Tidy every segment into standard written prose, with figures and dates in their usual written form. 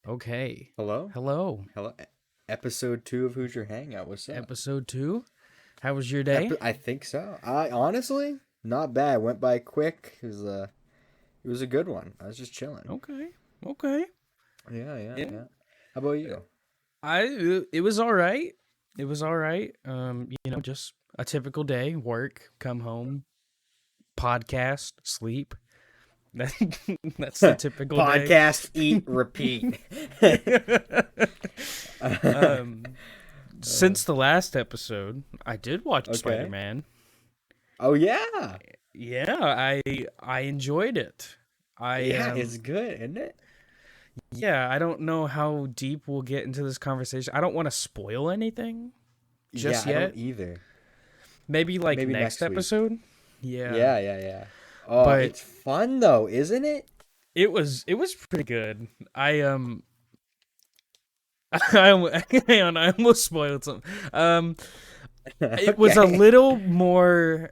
Okay. Hello? Hello. Hello? Episode 2 of Hoosier Hangout. What's up? Episode 2. How was your day? I think so. I honestly, not bad. Went by quick. It was a good one. I was just chilling. Okay. Okay. Yeah. How about you? It was all right. It was all right. Just a typical day, work, come home, podcast, sleep. That's the typical day. Podcast, eat, repeat. um since the last episode, I did watch Okay. Spider-Man. Oh yeah. Yeah, I enjoyed it. It's good, isn't it? Yeah, I don't know how deep we'll get into this conversation. I don't want to spoil anything just I yet. don't either. Maybe Maybe next next week. episode. Yeah. Yeah. Oh, But it's fun though, isn't it? it was pretty good. Hang on, I almost spoiled something. It was a Okay. little more.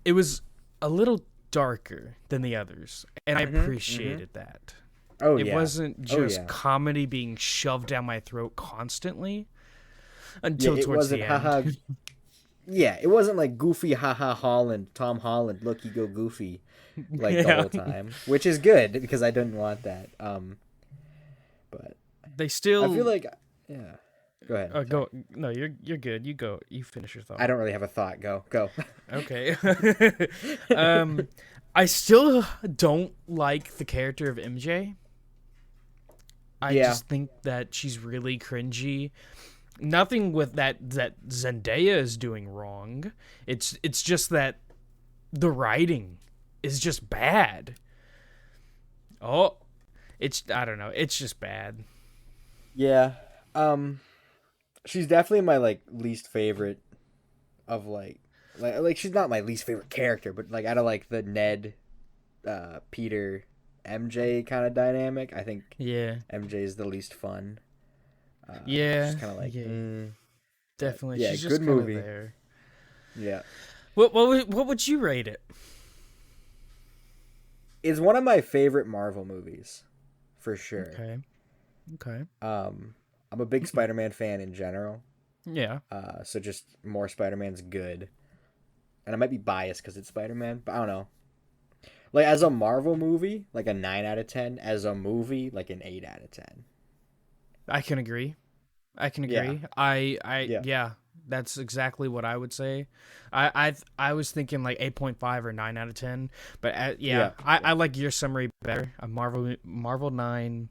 It was a little darker than the others, and I appreciated that. Oh It yeah. wasn't Oh, just yeah. comedy being shoved down my throat constantly Yeah, until it towards wasn't the end. haha. Yeah, it wasn't like goofy haha Tom Holland, look you go goofy like the Yeah. whole time, which is good because I didn't want that. But They I still feel like yeah. Go ahead. go. No, you're good. You go. You finish your thought. I don't really have a thought. Go. Okay. I still don't like the character of MJ. I Yeah. just think that she's really cringy. Nothing with that Zendaya is doing wrong. It's just that the writing is just bad. Oh, I don't know. It's just bad. Yeah. She's definitely my like least favorite of like she's not my least favorite character, but like out of like the Ned, Peter, MJ kind of dynamic, I think Yeah. MJ is the least fun. Yeah. Just kind of like, yeah. Definitely. yeah, She's good just kind of movie. there. Yeah. What would you rate it? It's one of my favorite Marvel movies, for sure. Okay. I'm a big Spider-Man fan in general, Yeah. so just more Spider-Man's good. And I might be biased because it's Spider-Man, but I don't know. Like, as a Marvel movie, like a 9 out of 10. As a movie, like an 8 out of 10. I can agree. Yeah. Yeah, that's exactly what I would say. I was thinking like 8.5 or 9 out of 10, but Yeah. I like your summary better. A Marvel 9,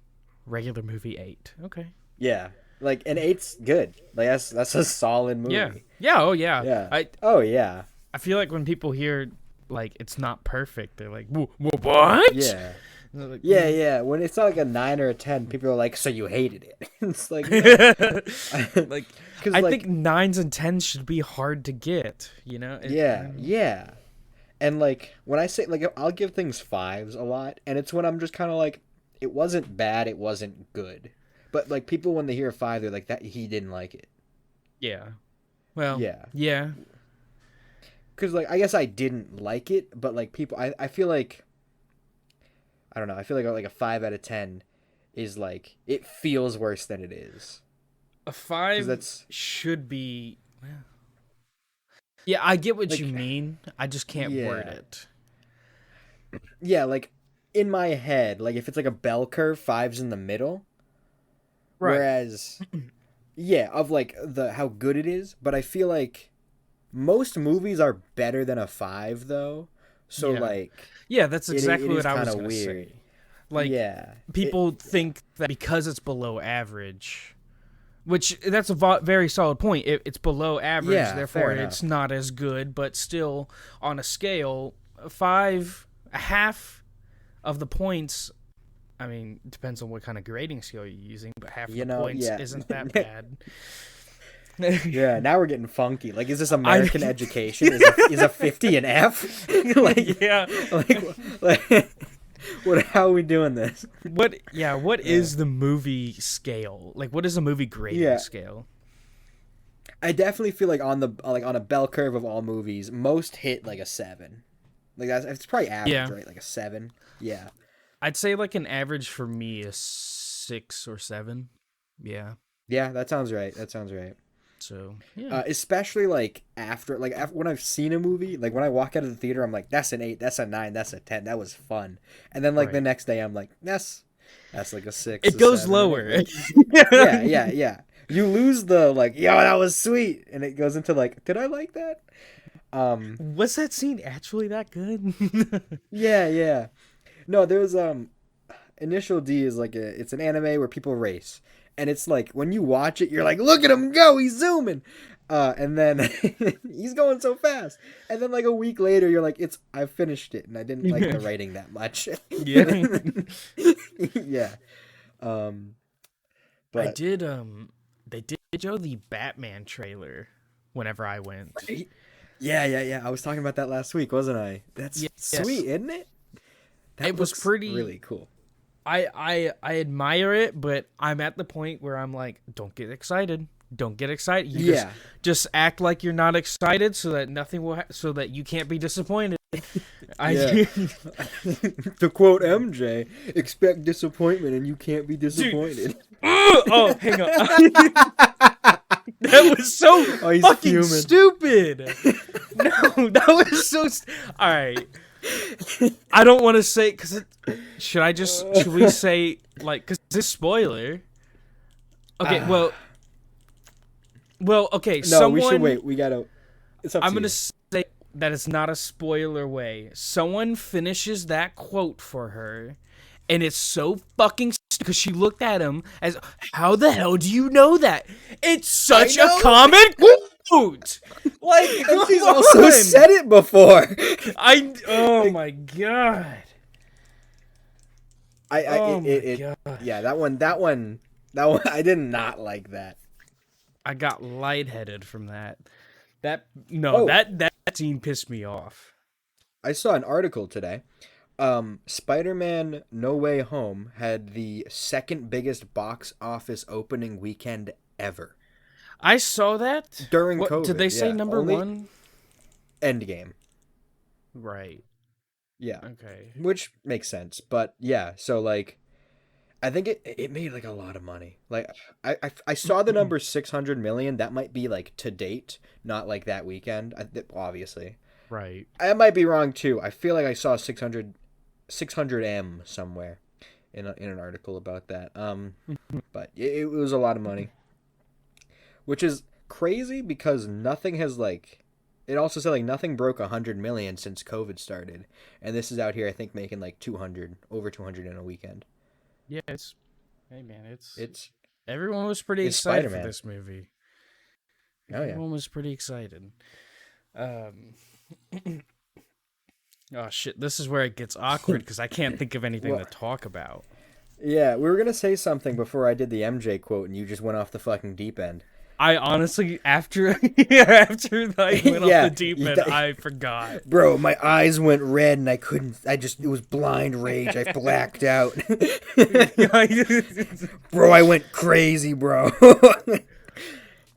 regular movie 8. Okay. Yeah. Like, an 8's good. Like, that's a solid movie. Yeah. Yeah, oh yeah. Yeah. Oh, yeah. I feel like when people hear like it's not perfect, they're like, "What?" Yeah. And they're like, Yeah. When it's not like a 9 or a 10, people are like, so you hated it. It's like, like 'cause, I like, think 9s and 10s should be hard to get, you know? Yeah. And like when I say like I'll give things 5s a lot, and it's when I'm just kind of like it wasn't bad, it wasn't good. But like people when they hear a 5, they're like that he didn't like it. Yeah. Well, Yeah. yeah. Cuz like I guess I didn't like it, but like people I feel like I don't know, I feel like a 5 out of 10 is like it feels worse than it is. A 5 that's- should be. Yeah, I get what Like, you mean. I just can't word yeah. it. Yeah, like in my head, like if it's like a bell curve, 5's in the middle. Right. Whereas, yeah, of like how good it is, but I feel like most movies are better than a 5 though. So Yeah. like, Yeah, that's it exactly is what I was kinda going to weird. say. Like, yeah, people think that because it's below average, which that's a very solid point. It's below average, Yeah, therefore fair it's enough. not as good, but still on a scale, a half of the points. I mean, it depends on what kind of grading scale you're using, but half of You the know, points yeah. isn't that bad. yeah. Now we're getting funky. Like, is this American education? Is a 50 an F? like, Yeah. like, what? How are we doing this? What is the movie scale? Like, what is a movie grading Yeah. scale? I definitely feel like on a bell curve of all movies, most hit like a 7. Like it's probably average, Yeah. right? Like a 7. Yeah. I'd say like an average for me is 6 or 7. Yeah. Yeah, that sounds right. So yeah. Especially like after when I've seen a movie, like when I walk out of the theater, I'm like, that's an 8, that's a 9, that's a 10. That was fun. And then like the Right. next day, I'm like, that's like a 6. It a goes 7. lower. Yeah. You lose the like, yo, that was sweet, and it goes into like, did I like that? Was that scene actually that good? Yeah. No, there's Initial D is like it's an anime where people race, and it's like when you watch it, you're like, look at him go, he's zooming, and then he's going so fast, and then like a week later, you're like, I finished it, and I didn't like the writing that much. Yeah. Yeah. But I did they did show the Batman trailer whenever I went. Yeah. I was talking about that last week, wasn't I? That's sweet, isn't it? That It was pretty really cool. I admire it, but I'm at the point where I'm like, don't get excited. Don't get excited. You just act like you're not excited, so that nothing will, so that you can't be disappointed. To quote MJ, expect disappointment and you can't be disappointed. Dude. Oh, hang on. That was so fucking stupid. No, that was so. All right. I don't want to say because should we say like because this spoiler? Okay, well, okay. No, we should wait. We gotta. It's up to I'm gonna you. say that it's not a spoiler way. Someone finishes that quote for her, and it's so fucking because she looked at him as, "How the hell do you know that? It's such a common quote." Like, and she's also said it before. Oh my god. Yeah, that one. I did not like that. I got lightheaded from that. That scene pissed me off. I saw an article today. Spider-Man No Way Home had the second biggest box office opening weekend ever. I saw that during COVID. Did they say number one? Endgame. Right. Yeah. Okay. Which makes sense, but yeah. So like, I think it made like a lot of money. Like I saw the number 600 million. That might be like to date, not like that weekend. Obviously. Right. I might be wrong too. I feel like I saw 600M somewhere in an article about that. But it was a lot of money. Which is crazy because nothing has like, it also said like nothing broke 100 million since COVID started, and this is out here I think making like over 200 in a weekend. Yeah, hey man, it's everyone was pretty excited Spider-Man. For this movie. Oh yeah, everyone was pretty excited. Oh shit, this is where it gets awkward because I can't think of anything to talk about. Yeah, we were gonna say something before I did the MJ quote, and you just went off the fucking deep end. I honestly, after I went off the deep end, I forgot. Bro, my eyes went red and it was blind rage. I blacked out. Bro, I went crazy, bro.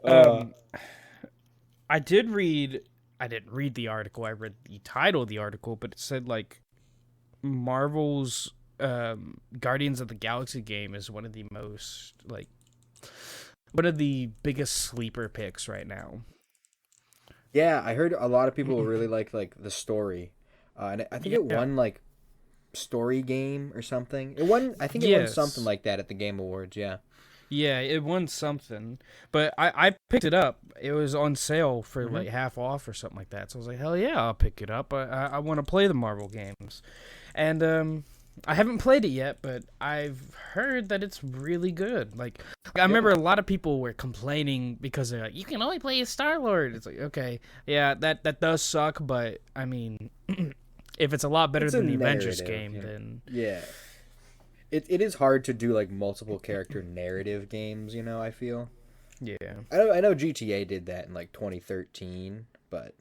I didn't read the article. I read the title of the article, but it said like Marvel's Guardians of the Galaxy game is one of the most like, one of the biggest sleeper picks right now. Yeah, I heard a lot of people really like the story, and I think it won like story game or something. It won something like that at the Game Awards. Yeah. Yeah, it won something, but I picked it up. It was on sale for like half off or something like that. So I was like, hell yeah, I'll pick it up. I want to play the Marvel games, and I haven't played it yet, but I've heard that it's really good. Like, I remember a lot of people were complaining because they're like, you can only play as Star-Lord. It's like, okay, yeah, that does suck, but I mean, if it's a lot better than the Avengers game, then yeah, it is hard to do like multiple character narrative games. You know, I feel. Yeah, I know GTA did that in like 2013, but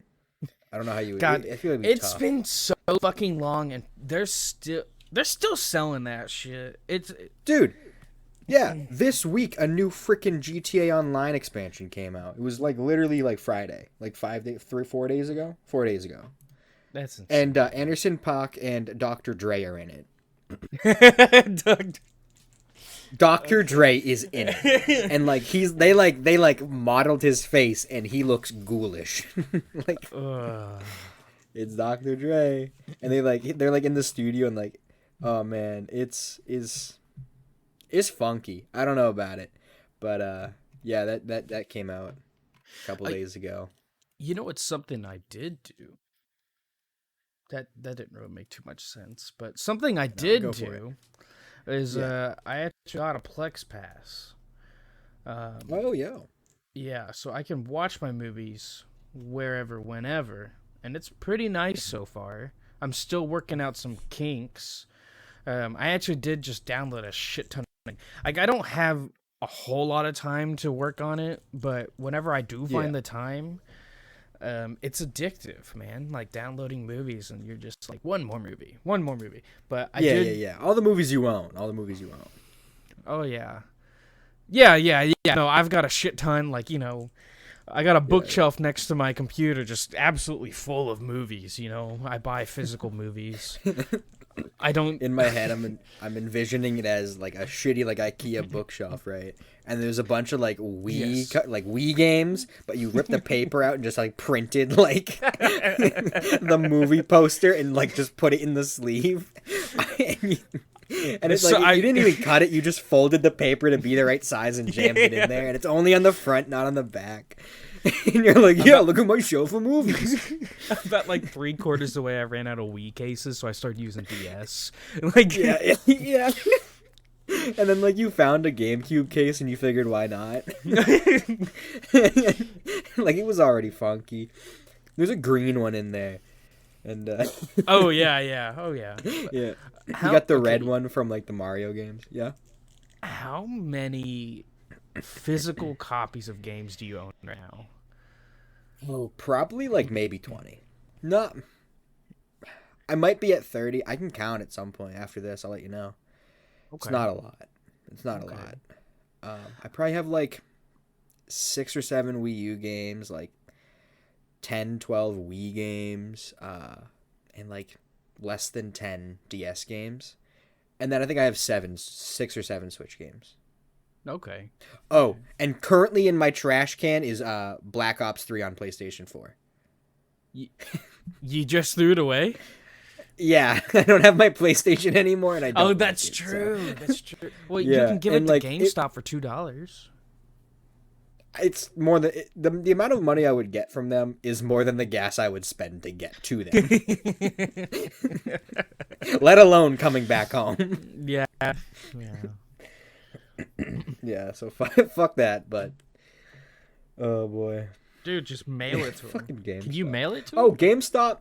I don't know how you would. God, I feel like it's been so fucking long, and they're still selling that shit. Dude, yeah, this week a new freaking GTA Online expansion came out. It was like literally like Friday, like 4 days ago. 4 days ago. That's insane. And Anderson .Paak and Dr. Dre are in it. Dr. Dre is in it, and like they modeled his face, and he looks ghoulish. Like it's Dr. Dre, and they're like in the studio, and like, oh man, it's funky. I don't know about it, but yeah, that came out a couple days ago. You know, it's something I did do. That didn't really make too much sense, but something I did do is I actually got a Plex Pass. Oh yeah. Yeah, so I can watch my movies wherever, whenever, and it's pretty nice so far. I'm still working out some kinks. I actually did just download a shit ton of things. Like, I don't have a whole lot of time to work on it, but whenever I do find the time, it's addictive, man. Like, downloading movies, and you're just like, one more movie. But I did... Yeah. All the movies you own. Oh, yeah. Yeah. No, I've got a shit ton, like, you know, I got a bookshelf next to my computer just absolutely full of movies, you know. I buy physical movies. I don't... In my head, I'm envisioning it as like a shitty like IKEA bookshelf, right? And there's a bunch of like Wii games, but you rip the paper out and just like printed like the movie poster and like just put it in the sleeve. And it's like you didn't even cut it, you just folded the paper to be the right size and jammed it in there, and it's only on the front, not on the back. And you're like, look at my shelf of movies. About like 3/4 the way I ran out of Wii cases, so I started using DS. Like yeah. And then like you found a GameCube case and you figured why not? Like it was already funky. There's a green one in there. And Oh yeah. Yeah. You got the red one from like the Mario games. Yeah. How many physical copies of games do you own now? Oh, probably like maybe 20. No. I might be at 30. I can count at some point after this. I'll let you know. Okay. It's not a lot. I probably have like 6 or 7 Wii U games, like 10, 12 Wii games, and like less than 10 DS games. And then I think I have 6 or 7 Switch games. Okay. Oh, and currently in my trash can is Black Ops 3 on PlayStation 4. You just threw it away? Yeah, I don't have my PlayStation anymore, and I don't. Oh, that's true. That's true. Well, you can give it to GameStop for $2. It's more than the amount of money I would get from them is more than the gas I would spend to get to them. Let alone coming back home. Yeah. Yeah. So fuck that. But oh boy, dude, just mail it to him. Fucking GameStop. Can you mail it to him? Oh, GameStop.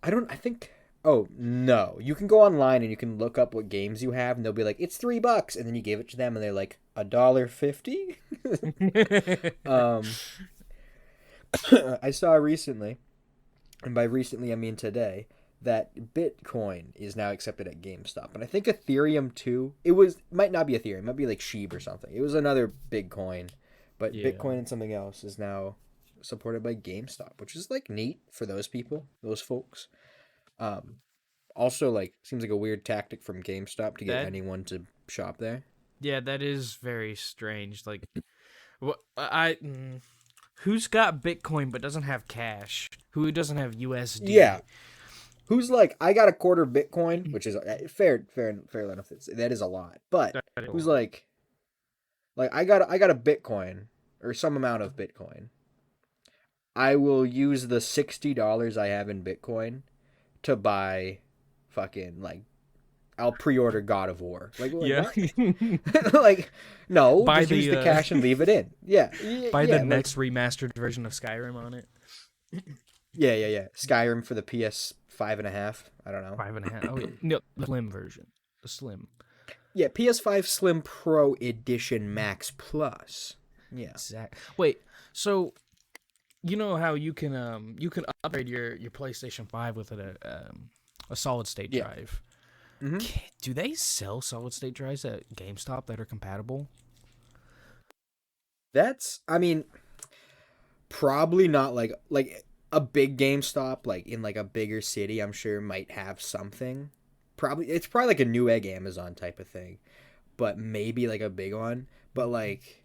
I think. Oh no, you can go online and you can look up what games you have, and they'll be like, it's $3, and then you give it to them, and they're like $1.50. I saw recently, and by recently I mean today, that Bitcoin is now accepted at GameStop, and I think Ethereum too. Might not be Ethereum, it might be like Sheeb or something. It was another big coin, but Bitcoin and something else is now supported by GameStop, which is like neat for those folks. Also, like, seems like a weird tactic from GameStop to get anyone to shop there. Yeah, that is very strange. Like, who's got Bitcoin but doesn't have cash? Who doesn't have USD? Yeah. Who's like, I got a quarter Bitcoin, which is fair enough. That is a lot. But who's like I got a Bitcoin or some amount of Bitcoin. I will use the $60 I have in Bitcoin to buy fucking, like, I'll pre-order God of War. Like, yeah. Like, no, just use the cash and leave it in. Yeah. Buy the next remastered version of Skyrim on it. Yeah. Skyrim for the PS5.5. I don't know. 5.5. Oh, yeah. No, the Slim version. The Slim. Yeah, PS5 Slim Pro Edition Max Plus. Yeah. Exactly. Wait, so you know how you can upgrade your PlayStation 5 with a solid state drive. Mm-hmm. Do they sell solid state drives at GameStop that are compatible? I mean, probably not like a big GameStop, like in like a bigger city, I'm sure might have something. It's probably like a Newegg Amazon type of thing. but maybe like a big one. But like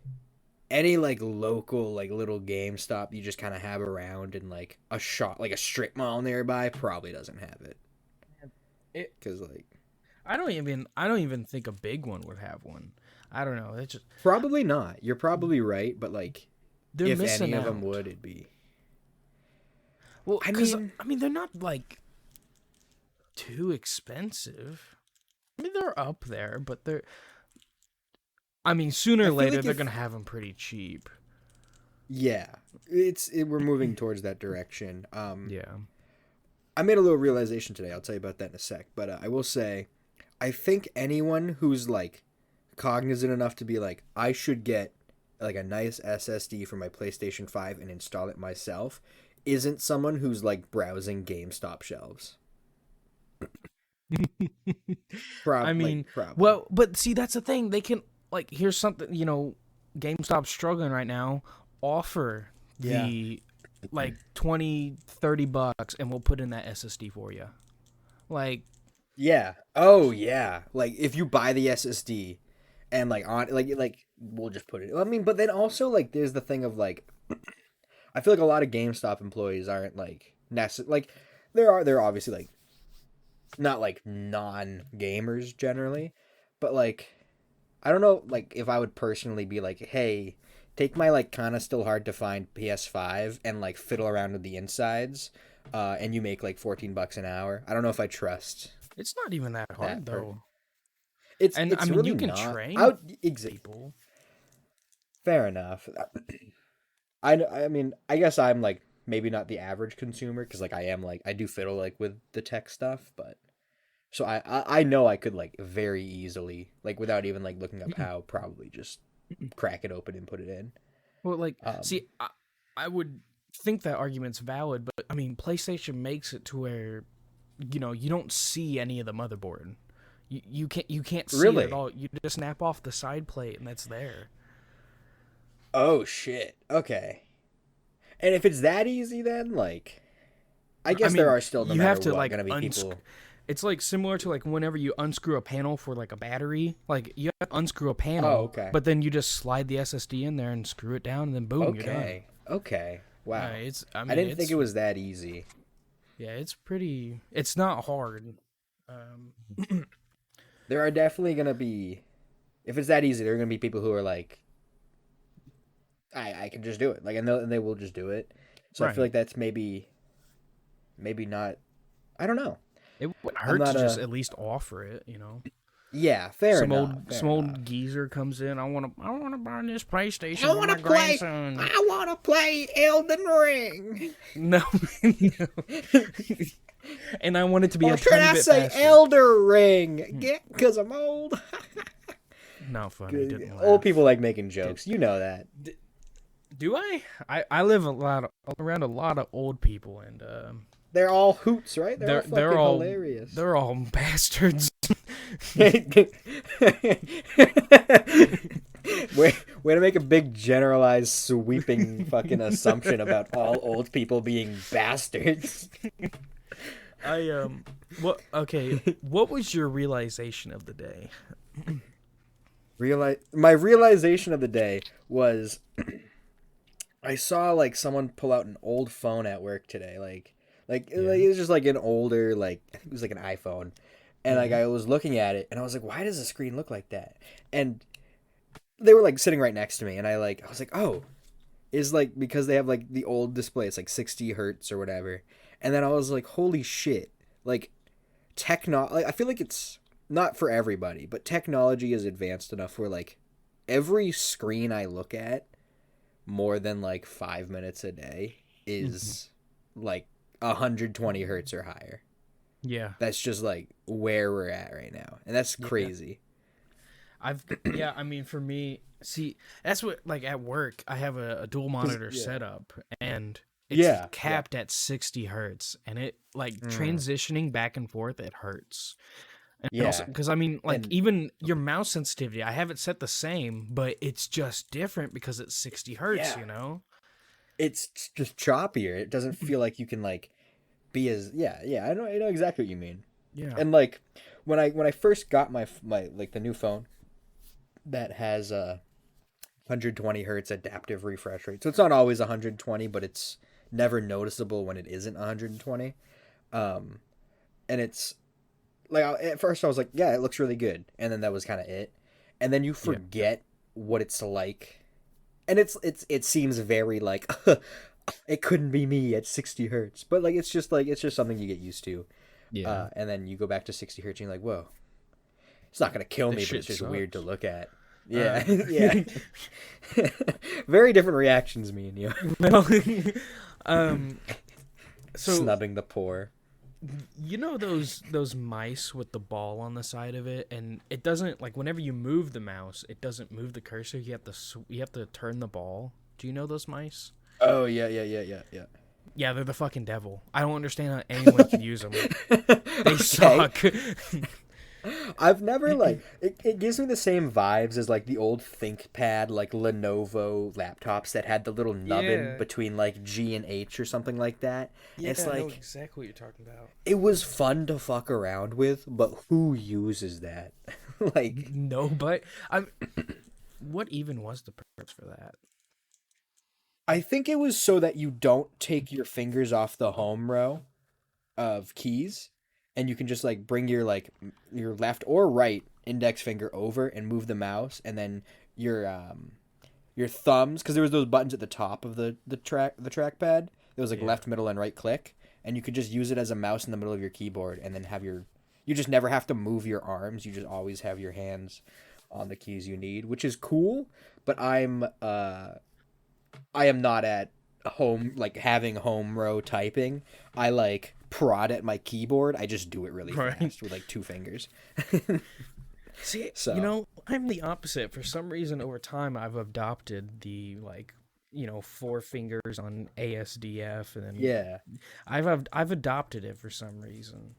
any like local like little GameStop you just kind of have around, and like a shop like a strip mall nearby probably doesn't have it. It, Because like I don't even think a big one would have one. I don't know. It's just probably not. You're probably right, but like they're if missing any out. of them would, it'd be. Well, I mean, they're not like too expensive. I mean, they're up there, but they're. I mean, sooner or later they're gonna have them pretty cheap. Yeah, we're moving towards that direction. Yeah. I made a little realization today. I'll tell you about that in a sec. But I will say, I think anyone who's like cognizant enough to be like, I should get like a nice SSD for my PlayStation 5 and install it myself, isn't someone who's like browsing GameStop shelves. I mean, well, but see, that's the thing. They can like, here's something, GameStop's struggling right now. Offer the like $20-$30 and we'll put in that SSD for you. Like, yeah. Oh yeah. Like if you buy the SSD and like on like we'll just put it. I mean, but then also like there's the thing of like I feel like a lot of GameStop employees aren't like like they're obviously like not like non-gamers generally, but like I don't know like if I would personally be like, "Hey, take my like kind of still hard to find PS5 and like fiddle around with the insides, and you make like $14 an hour." I don't know if I trust. It's not even that hard though. It's I mean, really you can not. train people. Fair enough. I mean, I guess I'm like maybe not the average consumer because like I am like I do fiddle like with the tech stuff, but so I know I could like very easily like without even like looking up how probably just crack it open and put it in. Well, like see, I would think that argument's valid, but I mean, PlayStation makes it to where you don't see any of the motherboard. You can't see it at all. You just snap off the side plate and that's there. Oh shit. Okay. And if it's that easy, then like, I guess there are still no matter what gonna be people. It's like similar to like whenever you unscrew a panel for like a battery. Like you have to unscrew a panel, but then you just slide the SSD in there and screw it down, and then boom, you're done. Okay. Wow. I didn't think it was that easy. Yeah, it's not hard. There are definitely gonna be, if it's that easy, there are gonna be people who are like, I can just do it, like, and they will just do it. So I feel like that's maybe not. I don't know. It would hurt to just at least offer it, Yeah, fair enough. Some old geezer comes in. I want to buy this PlayStation. I want to play Elden Ring. No. And I want it to be a tiny bit faster. Should I say Elder Ring? Because I'm old. Not funny. Didn't laugh. Old people like making jokes. You know that. Do I? I live around a lot of old people, and they're all hoots, right? They're all hilarious. They're all bastards. Way to make a big generalized sweeping fucking assumption about all old people being bastards. What was your realization of the day? My realization of the day was I saw like someone pull out an old phone at work today, like it was just like an older, like I think it was like an iPhone, and like I was looking at it and I was like, why does the screen look like that? And they were like sitting right next to me, and I was like, oh, is like because they have like the old display, it's like 60 hertz or whatever, and then I was like, holy shit, like like I feel like it's not for everybody, but technology is advanced enough where like every screen I look at more than like 5 minutes a day is like 120 hertz or higher. Yeah. That's just like where we're at right now. And that's crazy. I mean, for me, see, that's what, like at work, I have a dual monitor setup, and it's capped at 60 hertz, and it like transitioning back and forth, it hurts. And also, because I mean, like even your mouse sensitivity, I have it set the same, but it's just different because it's 60 hertz, It's just choppier. It doesn't feel like you can like be as I know exactly what you mean. Yeah. And like when I first got my like the new phone, that has a 120 hertz adaptive refresh rate. So it's not always 120, but it's never noticeable when it isn't 120. Um, and it's like at first I was like, yeah, it looks really good, and then that was kind of it. And then you Yeah. forget what it's like, and it seems very like it couldn't be me at 60 hertz, but like it's just something you get used to. Yeah. And then you go back to 60 hertz and you're like, whoa, it's not gonna kill This me, but shit it's just weird to sucks. look at. Uh, Yeah, yeah. Very different reactions, me and you. well, um, so Snubbing the poor. you know those mice with the ball on the side of it, and it doesn't like whenever you move the mouse, it doesn't move the cursor. You have to turn the ball. Do you know those mice? Oh yeah, yeah, yeah, yeah, yeah. Yeah, they're the fucking devil. I don't understand how anyone can use them. They Okay. suck. I've never like it gives me the same vibes as like the old ThinkPad like Lenovo laptops that had the little nubbin Yeah. between like G and H or something like that. It's I know like exactly what you're talking about. it was fun to fuck around with, but who uses that? Like No, but I'm. What even was the purpose for that? I think it was so that you don't take your fingers off the home row of keys, and you can just like bring your your left or right index finger over and move the mouse, and then your thumbs, because there was those buttons at the top of the trackpad. There was like Yeah. left, middle, and right click, and you could just use it as a mouse in the middle of your keyboard, and then have your you just never have to move your arms. You just always have your hands on the keys you need, which is cool. But I am not at home like having home row typing. I like prod at my keyboard. I just do it really Right. fast with like two fingers. See, So you know, I'm the opposite. For some reason, over time, I've adopted the like, four fingers on ASDF, and then yeah, I've adopted it for some reason.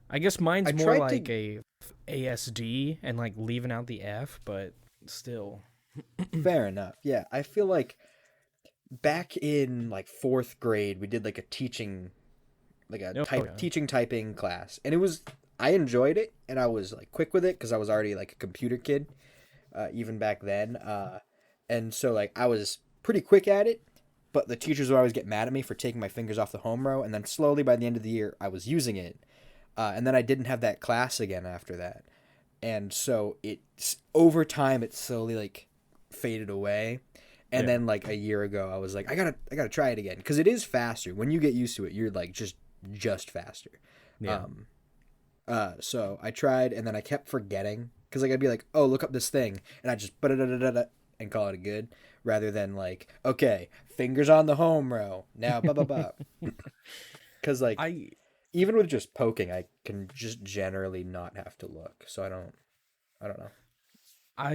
I guess mine's I more tried like to. a ASD and like leaving out the F, but still. Fair enough. Yeah, I feel like back in like fourth grade, we did like a teaching, like a Oh, yeah. teaching typing class, and it was I enjoyed it, and I was like quick with it because I was already like a computer kid, even back then. And so like I was pretty quick at it, but the teachers would always get mad at me for taking my fingers off the home row, and then slowly by the end of the year, I was using it, and then I didn't have that class again after that, and so it's over time it slowly like faded away. And Yeah. then like a year ago, I was like, I gotta try it again because it is faster. When you get used to it, you're like just faster. Yeah. Um, so I tried, and then I kept forgetting because like I'd be like, oh, look up this thing, and I just and call it a good, rather than like, okay, fingers on the home row now, blah blah blah. Because like I even with just poking, I can just generally not have to look. So I don't know. I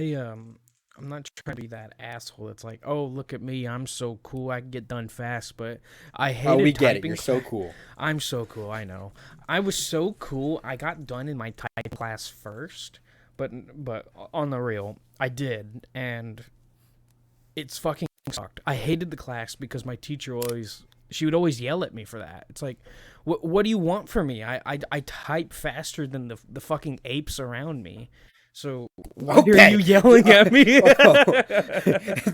I'm not trying to be that asshole. It's like, oh, look at me, I'm so cool, I can get done fast. But I Oh, we hated get it. typing. You're so cool. I'm so cool. I know. I was so cool. I got done in my type class first, but on the real, I did, and it's fucking sucked. I hated the class because my teacher she would always yell at me for that. It's like, what do you want from me? I type faster than the fucking apes around me. So why are Okay. you yelling at me?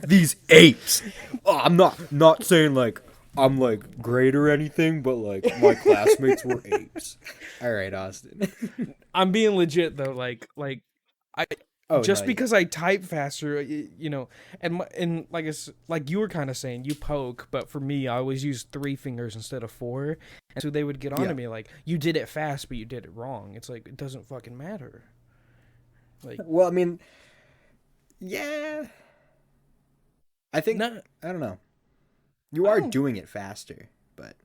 These apes. Oh, I'm not saying like I'm like great or anything, but like my classmates were apes. All right, Austin. I'm being legit though. I Oh just no. because I type faster, and like like you were kind of saying, you poke, but for me, I always use three fingers instead of four, and so they would get on Yeah. to me like, you did it fast, but you did it wrong. It's like it doesn't fucking matter. Like, Well, I mean, yeah. I think not I don't know. You I are don't doing it faster, but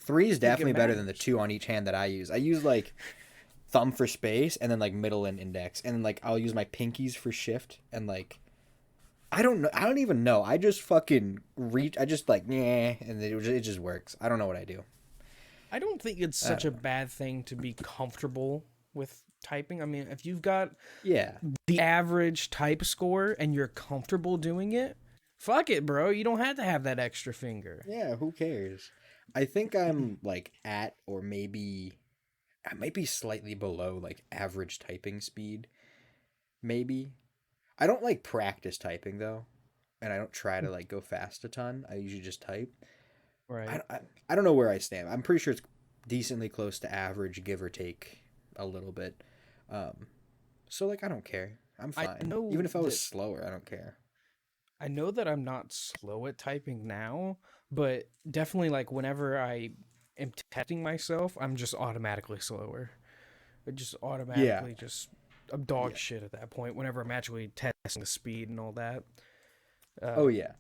three is think it definitely better than the matters. two on each hand that I use. I use like thumb for space and then like middle and index, and then like I'll use my pinkies for shift, and like I don't know. I don't even know. I just fucking reach. I just like yeah, and it just works. I don't know what I do. I don't think it's I such don't a know. bad thing to be comfortable with typing. I mean, if you've got Yeah. the average type score and you're comfortable doing it, fuck it, bro. You don't have to have that extra finger. Yeah. Who cares? I think I'm like at or maybe I might be slightly below like average typing speed. Maybe. I don't like practice typing though, and I don't try to like go fast a ton. I usually just type. Right. I don't know where I stand. I'm pretty sure it's decently close to average, give or take a little bit. Um, so like I don't care. I'm I fine. Even know if I was that slower, I don't care. I know that I'm not slow at typing now, but definitely like whenever I am testing myself, I'm just automatically slower. It just Yeah. automatically just I'm dog Yeah. shit at that point whenever I'm actually testing the speed and all that. Oh Um, yeah.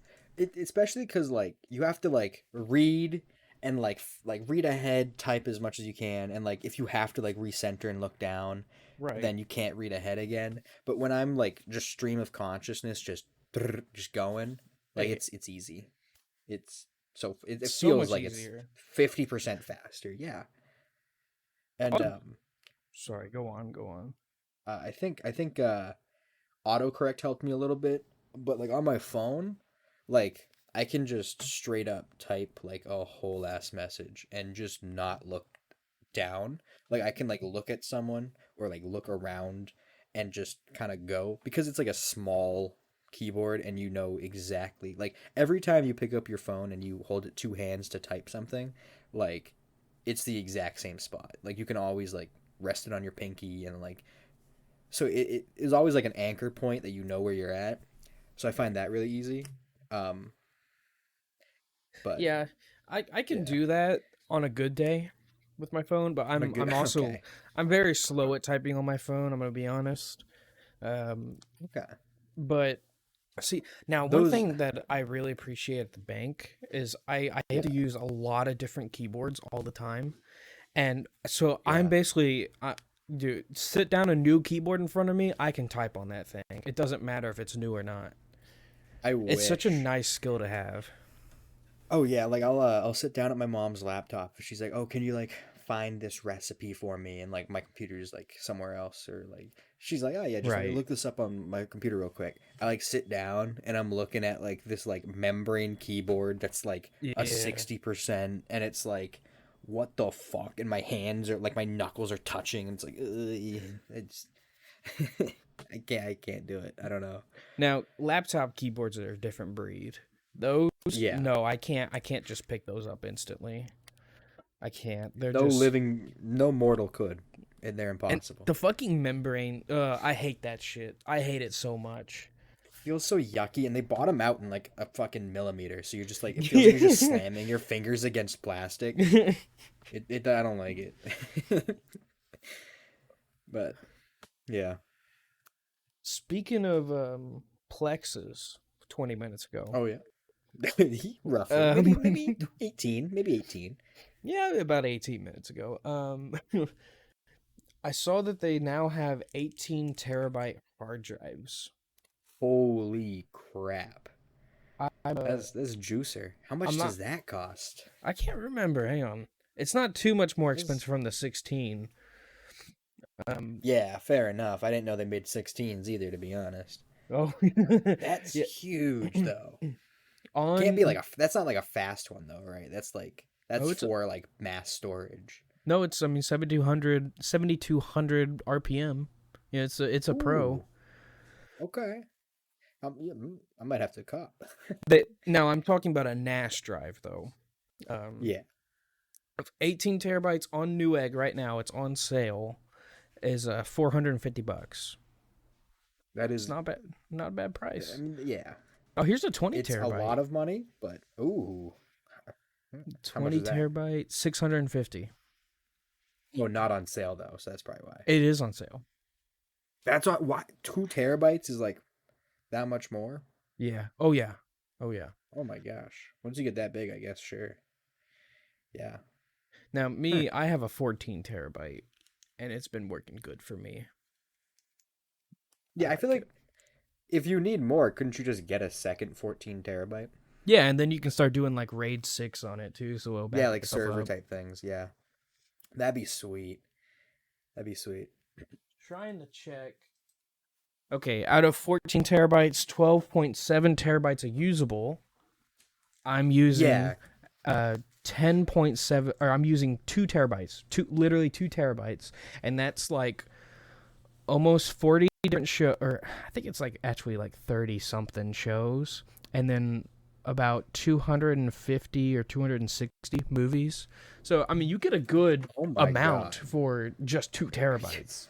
Especially because like you have to like read and like read ahead, type as much as you can, and like if you have to like recenter and look down, right. then you can't read ahead again. But when I'm like just stream of consciousness, just going, like Hey, it's easy. It's it so feels much like it's easier. 50% faster. Yeah. And Oh, sorry, go on, go on. I think autocorrect helped me a little bit, but like on my phone, like I can just straight up type like a whole ass message and just not look down. Like I can like look at someone or like look around and just kind of go because it's like a small keyboard and you know exactly like every time you pick up your phone and you hold it two hands to type something, like it's the exact same spot. Like you can always like rest it on your pinky and like so it is always like an anchor point that you know where you're at. So I find that really easy. Um, but Yeah, I can yeah, do that on a good day with my phone, but on a good I'm also okay, I'm very slow at typing on my phone. I'm gonna be honest. Um, okay. but see, now one Those thing that I really appreciate at the bank is I have yeah to use a lot of different keyboards all the time, and so I'm yeah. basically, dude, sit down a new keyboard in front of me, I can type on that thing. It doesn't matter if it's new or not. I It's such a wish. nice skill to have. Oh yeah, like I'll sit down at my mom's laptop. She's like, "Oh, can you like find this recipe for me?" And like my computer's like somewhere else, or like she's like, "Oh yeah, just like Right. look this up on my computer real quick." I like sit down and I'm looking at like this like membrane keyboard that's like a Yeah. 60%, and it's like, what the fuck? And my hands are like my knuckles are touching, and it's like, ugh, it's I can't do it. I don't know. Now, laptop keyboards are a different breed. Those, Yeah, no, I can't just pick those up instantly. I can't. They're just no mortal could, and they're and impossible. the fucking membrane. I hate that shit. I hate it so much. Feels so yucky, and they bottom out in like a fucking millimeter, so you're just like it feels like you're just Yeah. slamming your fingers against plastic. It I don't like it. But yeah. Speaking of plexes, 20 minutes ago. Oh yeah. Roughly. Maybe Um, maybe 18, maybe 18. yeah, about 18 minutes ago. I saw that they now have 18 terabyte hard drives. Holy crap. I'm That's juicer. How I'm much not does that cost? I can't remember. Hang on. It's not too much more That's expensive from the 16. Um, yeah, fair enough. I didn't know they made 16s either, to be honest. oh, That's yeah. huge though. Can't be like On that's not like a fast one though, right? That's oh, it's for like mass storage. no, it's I mean 7200 RPM. Yeah, it's a pro. Ooh, okay. Yeah, I might have to cop. That now I'm talking about a NAS drive though. Um, Yeah, 18 terabytes on Newegg right now. It's on sale. Is $450. that It's is. not a bad I price. mean, yeah, Oh, here's a 20 it's a lot terabyte. of money, but ooh, how much 20 is that? terabyte, 650. Oh, not on sale though, so that's probably why. It is on sale. That's why 2 terabytes is like that much more. Yeah. Oh yeah. Oh yeah. Oh my gosh! Once you get that big, I guess sure. Yeah. Now Hmm. me, I have a 14 terabyte, and it's been working good for me. I Yeah, I feel like like it. if you need more, couldn't you just get a second 14 terabyte? Yeah, and then you can start doing like RAID 6 on it too, so it'll Yeah, back like itself server up. type things. Yeah, that'd be sweet. That'd be sweet. Trying to check. Okay, out of 14 terabytes, 12.7 terabytes are usable. I'm using Yeah, 10.7, or I'm using 2 terabytes, literally 2 terabytes, and that's like almost 40 different show, or I think it's like actually like 30 something shows, and then about 250 or 260 movies. So I mean, you get a good Oh my amount God. for just 2 terabytes.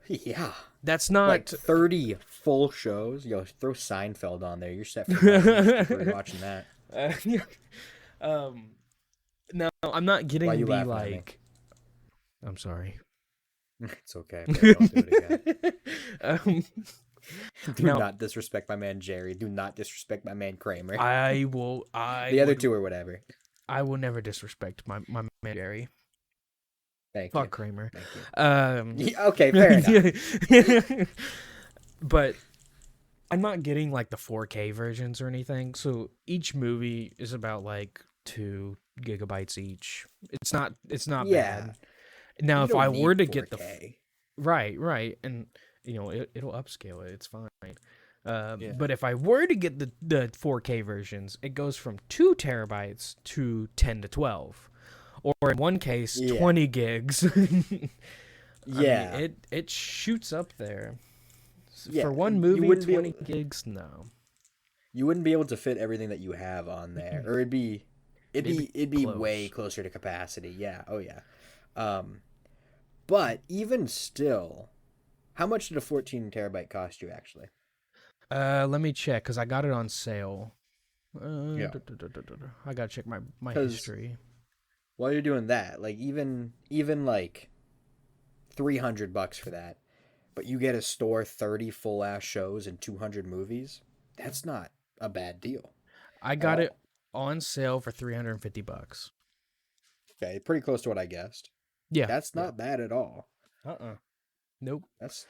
Yeah. That's Like not 30 full shows. Yo, throw Seinfeld on there. You're set for life. You should be watching that. um no, I'm not Why are getting you the laughing at me? like I'm sorry. It's okay, bro. Don't do it again. um Do no, not disrespect my man Jerry. Do not disrespect my man Kramer. I The other would two or whatever. I will never disrespect my man Jerry. Thank you. Fuck Kramer. Thank you. Um Yeah, okay, fair enough. but I'm not getting like the 4K versions or anything. So each movie is about like 2 gigabytes each. It's not Yeah. bad. Now You if I don't were need to get the 4K. right, and it'll upscale it. It's fine. Yeah. But if I were to get the 4K versions, it goes from 2 terabytes to 10 to 12, or in one case, Yeah. 20 gigs. Yeah. I mean, it shoots up there. Yeah, For one you movie, wouldn't be 20 able- gigs? No. You wouldn't be able to fit everything that you have on there, or it'd be close. way closer to capacity. Yeah. Oh yeah. But even still, how much did a 14 terabyte cost you actually? Let me check because I got it on sale. Yeah. I gotta check my 'Cause- history. While you're doing that, like even like $300 for that, but you get to store 30 full ass shows and 200 movies. That's not a bad deal. I got all. it on sale for $350. Okay, pretty close to what I guessed. Yeah. That's not bad at all. Nope. That's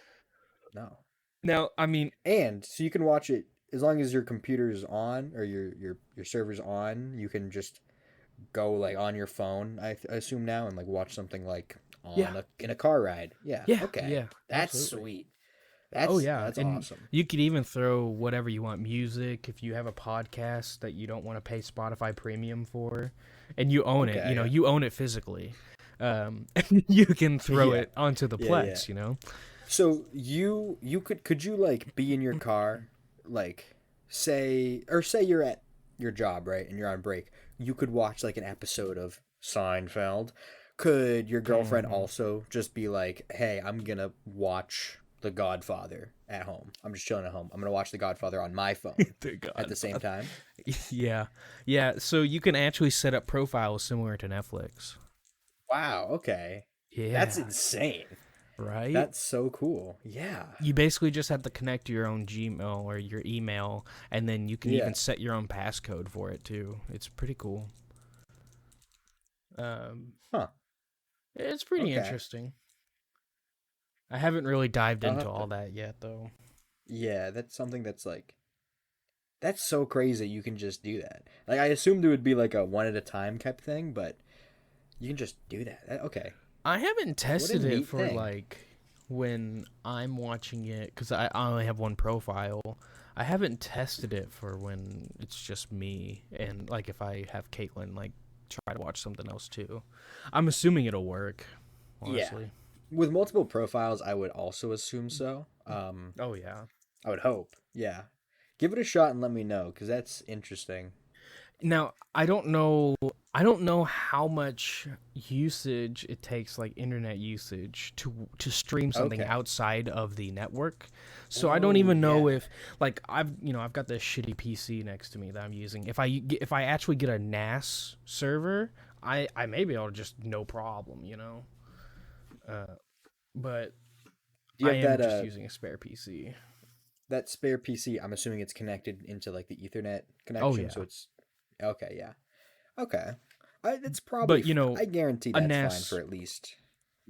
no. Now, I mean, And so you can watch it as long as your computer's on or your server's on. You can just go like on your phone. I assume now and like watch something like in a car ride. Yeah. yeah, Okay. yeah, That's absolutely. sweet. That's Oh yeah, That's and awesome. you could even throw whatever you want, music, if you have a podcast that you don't want to pay Spotify Premium for, and you own it. Okay, yeah. You own it physically. You can throw Yeah. it onto the Yeah, Plex. yeah. So you could you like be in your car, like say you're at your job, right, and you're on break. You could watch like an episode of Seinfeld. Could your girlfriend also just be like, "Hey, I'm gonna watch The Godfather at home. I'm just chilling at home. I'm gonna watch The Godfather on my phone at the same time." Yeah, yeah. So you can actually set up profiles similar to Netflix. Wow. Okay. Yeah, That's insane. right. That's so cool. Yeah. You basically just have to connect your own Gmail or your email, and then you can Yeah. even set your own passcode for it too. It's pretty cool. Huh. It's pretty Okay. interesting. I haven't really dived I'll into have all to- that yet, though. Yeah, that's something that's like that's so crazy you can just do that. Like I assumed it would be like a one at a time type thing, but you can just do that. Okay. I haven't tested it neat for thing. like when I'm watching it because I only have one profile. I haven't tested it for when it's just me and like if I have Caitlin like try to watch something else too. I'm assuming it'll work. Honestly. With multiple profiles, I would also assume so. Oh yeah. I would hope. Yeah. Give it a shot and let me know cuz that's interesting. Now, I don't know how much usage it takes, like internet usage, to stream something Okay. outside of the network. So I don't even know if, like, I've got this shitty PC next to me that I'm using. If I actually get a NAS server, I may be able to just no problem, but Do you I have am just using a spare PC. that spare PC? I'm assuming it's connected into like the Ethernet connection, yeah. so it's okay. Yeah. Okay. It's probably. But, I guarantee a that's NAS fine for at least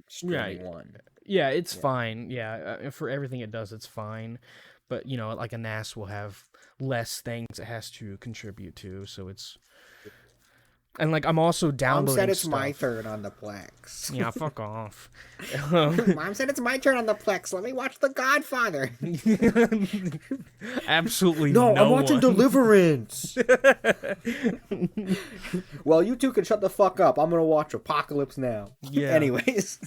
streaming one. Yeah, it's fine. Yeah, for everything it does, it's fine. But like a NAS will have less things it has to contribute to, so it's. And like I'm also downloading Mom said it's stuff. my turn on the Plex. Yeah, fuck off. Mom said it's my turn on the Plex. Let me watch The Godfather. Absolutely No, I'm watching one. Deliverance. Well, you two can shut the fuck up. I'm gonna watch Apocalypse Now. Yeah. Anyways.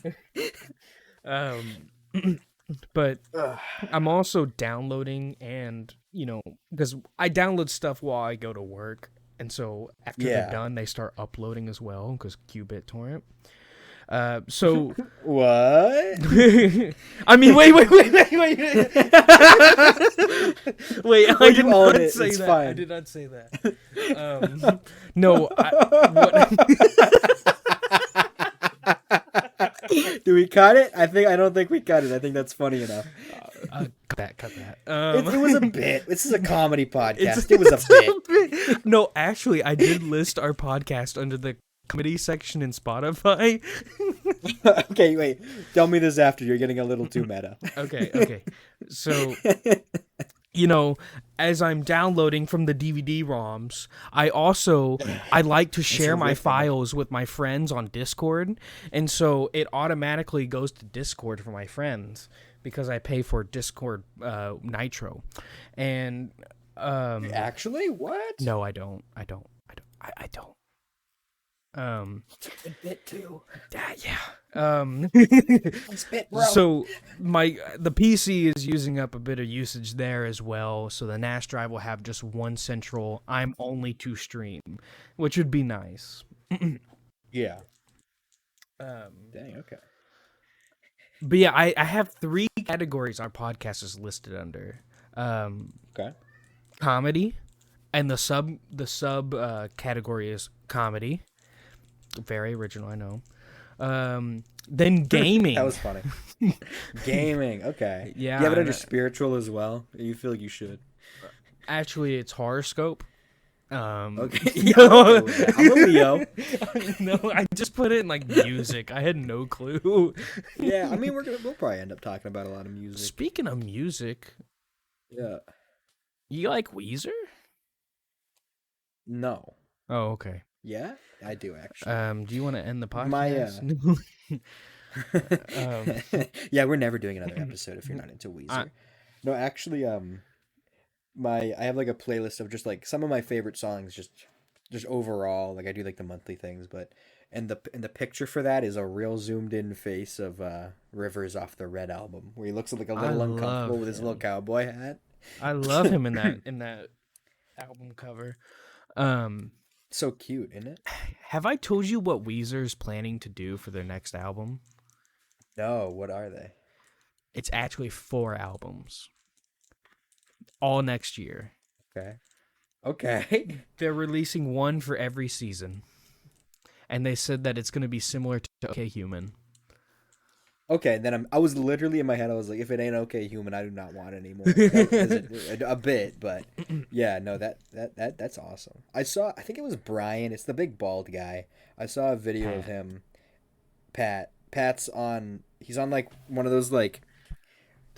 But Ugh. I'm also downloading, and because I download stuff while I go to work, and so after they're Yeah. done, they start uploading as well because Qbit torrent. So What? I mean, wait. Wait, I did not say It's that. fine. I did not say that. No. What? Do we cut it? I don't think we cut it. I think that's funny enough. Cut that. It was a bit. This is a comedy podcast. It was a bit. No, actually, I did list our podcast under the comedy section in Spotify. Okay, wait. Tell me this after. You're getting a little too meta. Okay. So, as I'm downloading from the DVD ROMs, I like to share my files with my friends on Discord, and so it automatically goes to Discord for my friends because I pay for Discord Nitro. And Actually, what? no, I don't. I don't. A bit too. Yeah. Spit, bro. So the PC is using up a bit of usage there as well. So the NAS drive will have just one central I'm only to stream, which would be nice. Yeah. Dang. Okay. But yeah, I have 3 categories our podcast is listed under. Okay. Comedy, and the sub category is comedy. Very original, I know. Then gaming. That was funny. Gaming. Okay. Yeah. You have it under spiritual as well. You feel like you should. Actually, it's horoscope. Okay. Yeah, I'm a Leo. No, I just put it in like music. I had no clue. Yeah, I mean we'll probably end up talking about a lot of music. Speaking of music, Yeah. you like Weezer? No. Oh, okay. Yeah, I do actually. Do you want to end the podcast? Yeah, we're never doing another episode if you're not into Weezer. No, actually, I have like a playlist of just like some of my favorite songs, just overall. Like I do like the monthly things, but and the picture for that is a real zoomed in face of Rivers off the Red album, where he looks like a little uncomfortable with his little cowboy hat. I love him in that album cover. So cute, isn't it? Have I told you what Weezer is planning to do for their next album? No, what are they? It's actually 4 albums. All next year. Okay. They're releasing one for every season. And they said that it's going to be similar to OK Human. Okay, then I was literally in my head, I was like, if it ain't Okay Human, I do not want it anymore. A bit, but yeah, no, that's awesome. I think it was Brian, it's the big bald guy. I saw a video of him, Pat's he's on like one of those like,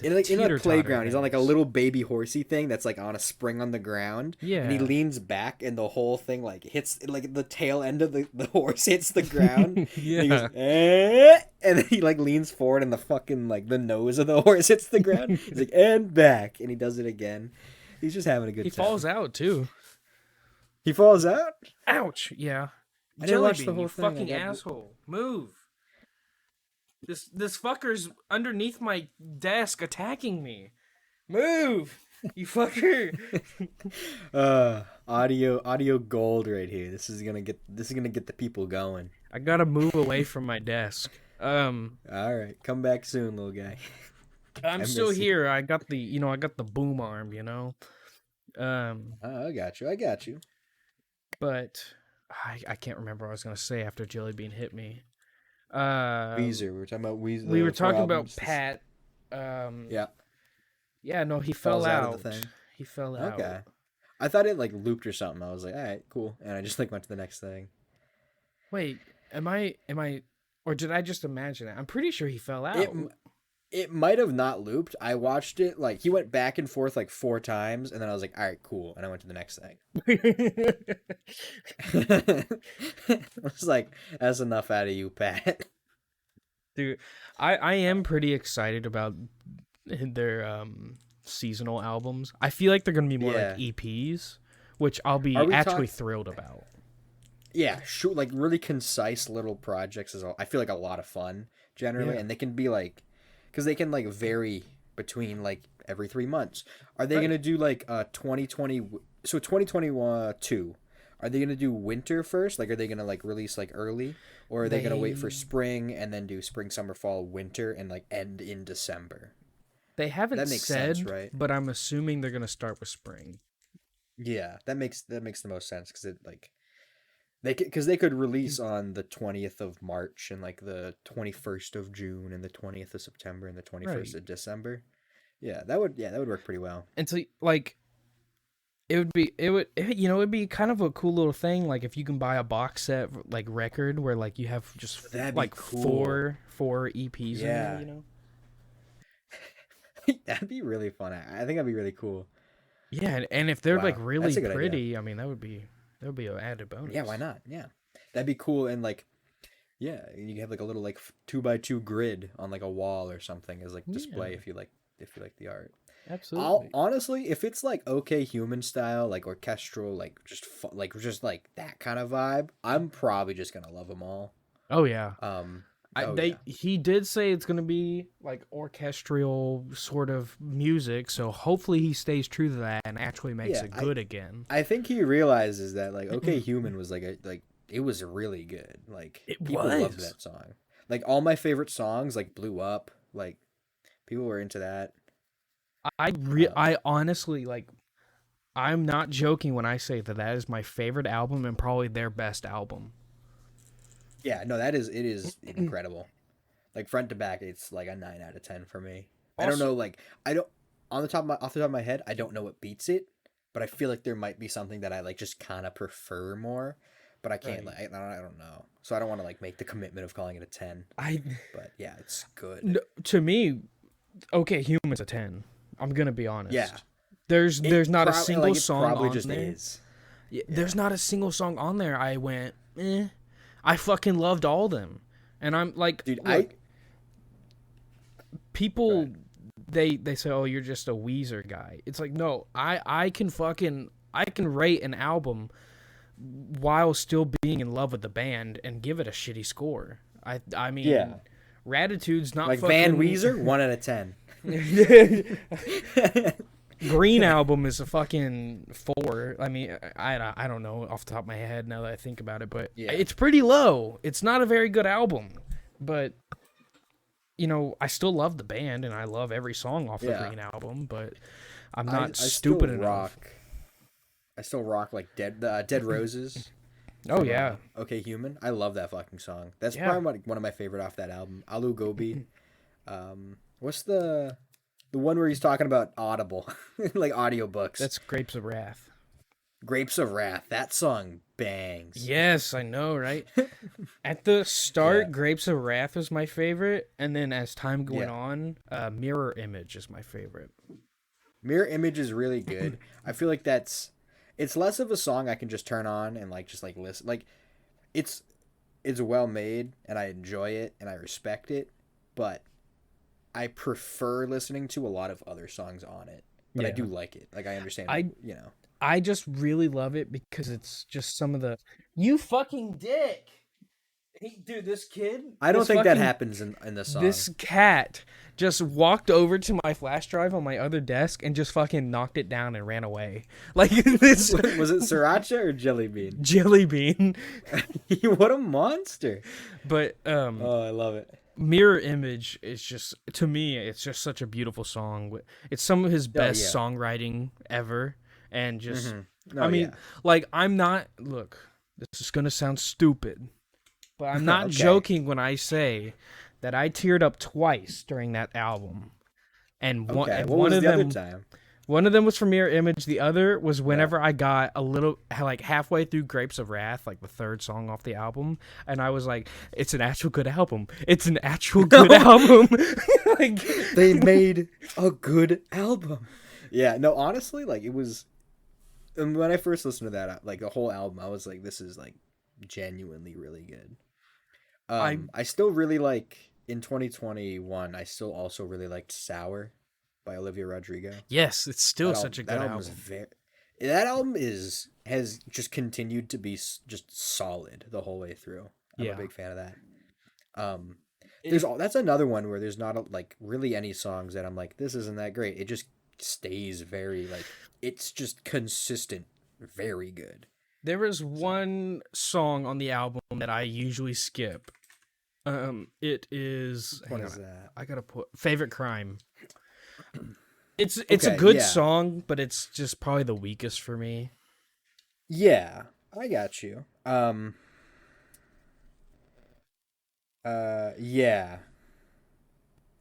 in a playground, he's on like a little baby horsey thing that's like on a spring on the ground. Yeah. And he leans back and the whole thing like hits, like the tail end of the horse hits the ground. Yeah. And he goes, eh! And then he like leans forward and the fucking like the nose of the horse hits the ground. He's like, and back. And he does it again. He's just having a good time. He falls out too. He falls out? Ouch. Yeah. I didn't watch the Jellybean, whole you thing. fucking asshole. Move. This fucker's underneath my desk attacking me. Move, you fucker. Audio gold right here. This is gonna get the people going. I gotta move away from my desk. All right, come back soon, little guy. I'm still here. I got the boom arm, I got you. But I can't remember what I was gonna say after Jellybean hit me. Weezer. We were talking about Weezer. We were talking about Pat. Yeah. Yeah, no, he fell out. Of the thing. He fell out. Okay. I thought it like looped or something. I was like, all right, cool, and I just like went to the next thing. Wait, am I, or did I just imagine it? I'm pretty sure he fell out. It might have not looped. I watched it like he went back and forth like 4 times, and then I was like, all right, cool, and I went to the next thing. I was like, that's enough out of you, Pat. Dude, I am pretty excited about their seasonal albums. I feel like they're gonna be more like EPs, which I'll be actually thrilled about. Yeah, sure. Like really concise little projects is I feel like a lot of fun generally, and they can be like because they can like vary between like every 3 months. Are they Right. gonna do like 2020? So 2022. Are they gonna do winter first? Like, are they gonna like release like early, or are they gonna wait for They spring and then do spring, summer, fall, winter, and like end in December? they haven't That makes sense, said, right? but I'm assuming they're gonna start with spring. Yeah, that makes the most sense because it like they could release on the 20th of March and like the 21st of June and the 20th of September and the 21st Right. of December. Yeah, that would work pretty well. And so like it'd be kind of a cool little thing, like if you can buy a box set like record where like you have just That'd be like cool. four EPs in Yeah. there, you know? That'd be really fun. I think that'd be really cool. Yeah, and if they're like Wow, really that's a good idea. pretty, I mean that would be an added bonus. Yeah, why not? Yeah, that'd be cool. And like, yeah, you can have like a little like 2x2 grid on like a wall or something as like display Yeah. if you like the art. Absolutely. Honestly, if it's like okay human style, like orchestral, like just like that kind of vibe, I'm probably just gonna love them all. Oh yeah. Yeah. He did say it's gonna be like orchestral sort of music, so hopefully he stays true to that and actually makes Yeah, it good again. I think he realizes that like okay human was like it was really good. Like It people loved was. that song. Like all my favorite songs like blew up. Like people were into that. I honestly like. I'm not joking when I say that is my favorite album and probably their best album. Yeah, no, it is incredible. Like front to back, it's like a 9 out of 10 for me. I don't Also- know, like I don't off the top of my head, I don't know what beats it, but I feel like there might be something that I like just kind of prefer more, but I can't Right. like I don't know. So I don't want to like make the commitment of calling it a 10. I But yeah, it's good. no, to me, okay, Human's a 10. I'm gonna be honest. Yeah. There's not a single like, it song probably on just there. is. Yeah, there's not a single song on there I went, eh. I fucking loved all of them. And I'm like, Dude, look, people Go they say, "Oh, you're just a Weezer guy." It's like, "No, I can rate an album while still being in love with the band and give it a shitty score." I mean, Yeah. Ratitude's not like fucking Van Weezer, 1 out of 10. Green Album is a fucking 4. I mean, I don't know off the top of my head now that I think about it, but Yeah. it's pretty low. It's not a very good album, but you know, I still love the band and I love every song off the Yeah. Green Album, but I'm I not still stupid enough. I still rock like Dead Roses. Oh from, yeah. Okay Human. I love that fucking song. That's Yeah. probably one of my favorite off that album. Alu Gobi. What's the one where he's talking about Audible, like audiobooks? That's Grapes of Wrath. Grapes of Wrath. That song bangs. Yes, I know, right? At the start, Yeah. Grapes of Wrath is my favorite, and then as time went Yeah. on, Mirror Image is my favorite. Mirror Image is really good. I feel like it's less of a song I can just turn on and like just like listen. Like it's well made and I enjoy it and I respect it, but I prefer listening to a lot of other songs on it. But I Yeah. do like it. Like I understand, you know. I just really love it because it's just some of the you fucking dick. Dude, this kid. I don't this think that fucking- happens in the song. This cat just walked over to my flash drive on my other desk and just fucking knocked it down and ran away. Like this Was it Sriracha or Jelly Bean? jelly bean. What a monster. But Oh, I love it. Mirror Image is just, to me, it's just such a beautiful song. It's some of his best yeah. songwriting ever. And just, No, I mean, yeah. like, I'm not, look, this is going to sound stupid, but I'm not Okay. joking when I say that I teared up twice during that album. And one, Okay. and What one was of the them, other time? one of them was from Mirror Image. The other was whenever I got a little, like halfway through Grapes of Wrath, like the third song off the album, and I was like, "It's an actual good album. It's an actual good album." Like, They made a good album. Yeah, no, honestly, like it was. And when I first listened to that, like the whole album, I was like, "This is like genuinely really good." I still really like in 2021. I still also really liked "Sour" by Olivia Rodrigo. yes, it's still That such a good that album. is that album has just continued to be just solid the whole way through. I'm Yeah. a big fan of that. That's another one where there's not like really any songs that I'm like, this isn't that great. It just stays very like, it's just consistent, very good. There is So one song on the album that I usually skip. It is. what Hang is on, that? I gotta put "Favorite Crime." It's a Okay, good yeah, song, but it's just probably the weakest for me. yeah, I got you. Yeah,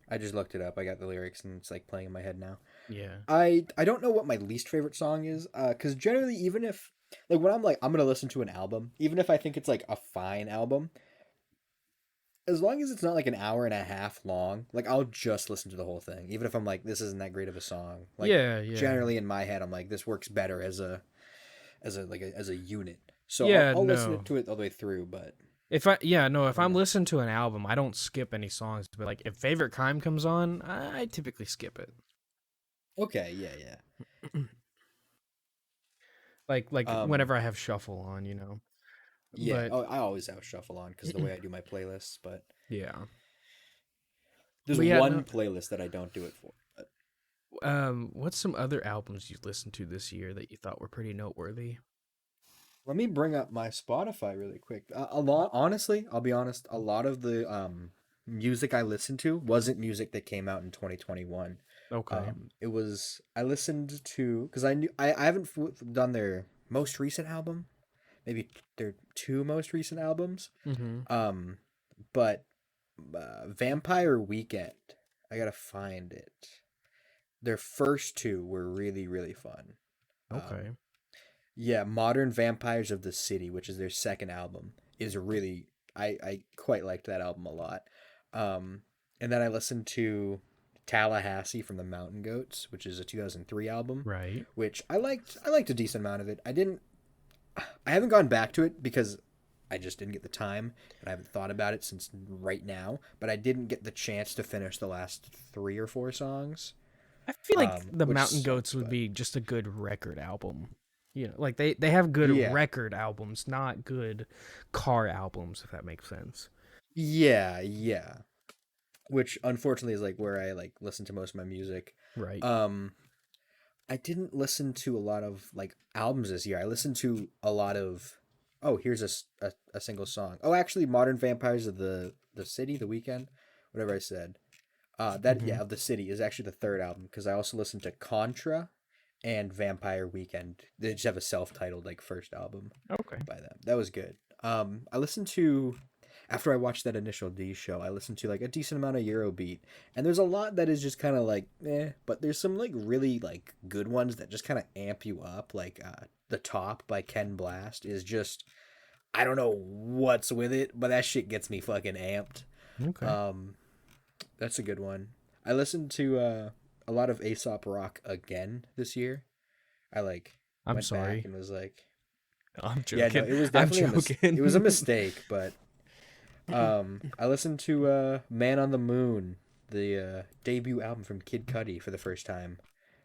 I just looked it up. I got the lyrics and it's like playing in my head now. Yeah. I don't know what my least favorite song is, because generally, even if like when I'm like I'm gonna listen to an album, even if I think it's like a fine album, as long as it's not like an hour and a half long, like I'll just listen to the whole thing, even if I'm like this isn't that great of a song. Like Yeah, yeah. generally in my head, I'm like this works better as a unit. So Yeah, I'll listen no. to it all the way through, but If I don't I'm know. listening to an album, I don't skip any songs. But like, if Favorite Crime comes on, I typically skip it. Okay, yeah, yeah. Like Um, whenever I have shuffle on, you know. yeah. But Oh, I always have shuffle on because of the way I do my playlists. But yeah. there's But yeah, one no. playlist that I don't do it for. But What's some other albums you listened to this year that you thought were pretty noteworthy? let me bring up my Spotify really quick. A lot, honestly, I'll be honest. A lot of the music I listened to wasn't music that came out in 2021. Okay. It was I listened to because I haven't done their most recent album, maybe their two most recent albums. Mm-hmm. Um, but Vampire Weekend, I gotta find it. Their first two were really really fun. Um, Okay. yeah, Modern Vampires of the City, which is their second album, is really I quite liked that album a lot. Um, and then I listened to Tallahassee from the Mountain Goats, which is a 2003 album, Right. which I liked a decent amount of it. I haven't gone back to it because I just didn't get the time and I haven't thought about it since right now, but I didn't get the chance to finish the last 3 or 4 songs. I feel like the Which Mountain Goats sucks, would but be just a good record album. You know, like they have good yeah. record albums, not good car albums, if that makes sense. Yeah, yeah. Which unfortunately is like where I like listen to most of my music. Right. Um, I didn't listen to a lot of like albums this year. I listened to a lot of. Oh, here's a single song. Oh, actually, Modern Vampires of the City, the Weekend, whatever I said. That Mm-hmm. yeah, of the City is actually the third album because I also listened to Contra and Vampire Weekend. They just have a self-titled like first album Okay. by them. That was good. I listened to after I watched that Initial D show, I listened to like a decent amount of Eurobeat, and there's a lot that is just kind of like but there's some like really like good ones that just kind of amp you up. Like The Top by Ken Blast is just I don't know what's with it, but that shit gets me fucking amped. Okay. Um, that's a good one. I listened to a lot of Aesop Rock again this year. I like I'm went back sorry. and was like, I'm yeah, no, joking. it was I'm definitely it was a joking. mistake, but I listened to Man on the Moon, the debut album from Kid Cudi for the first time,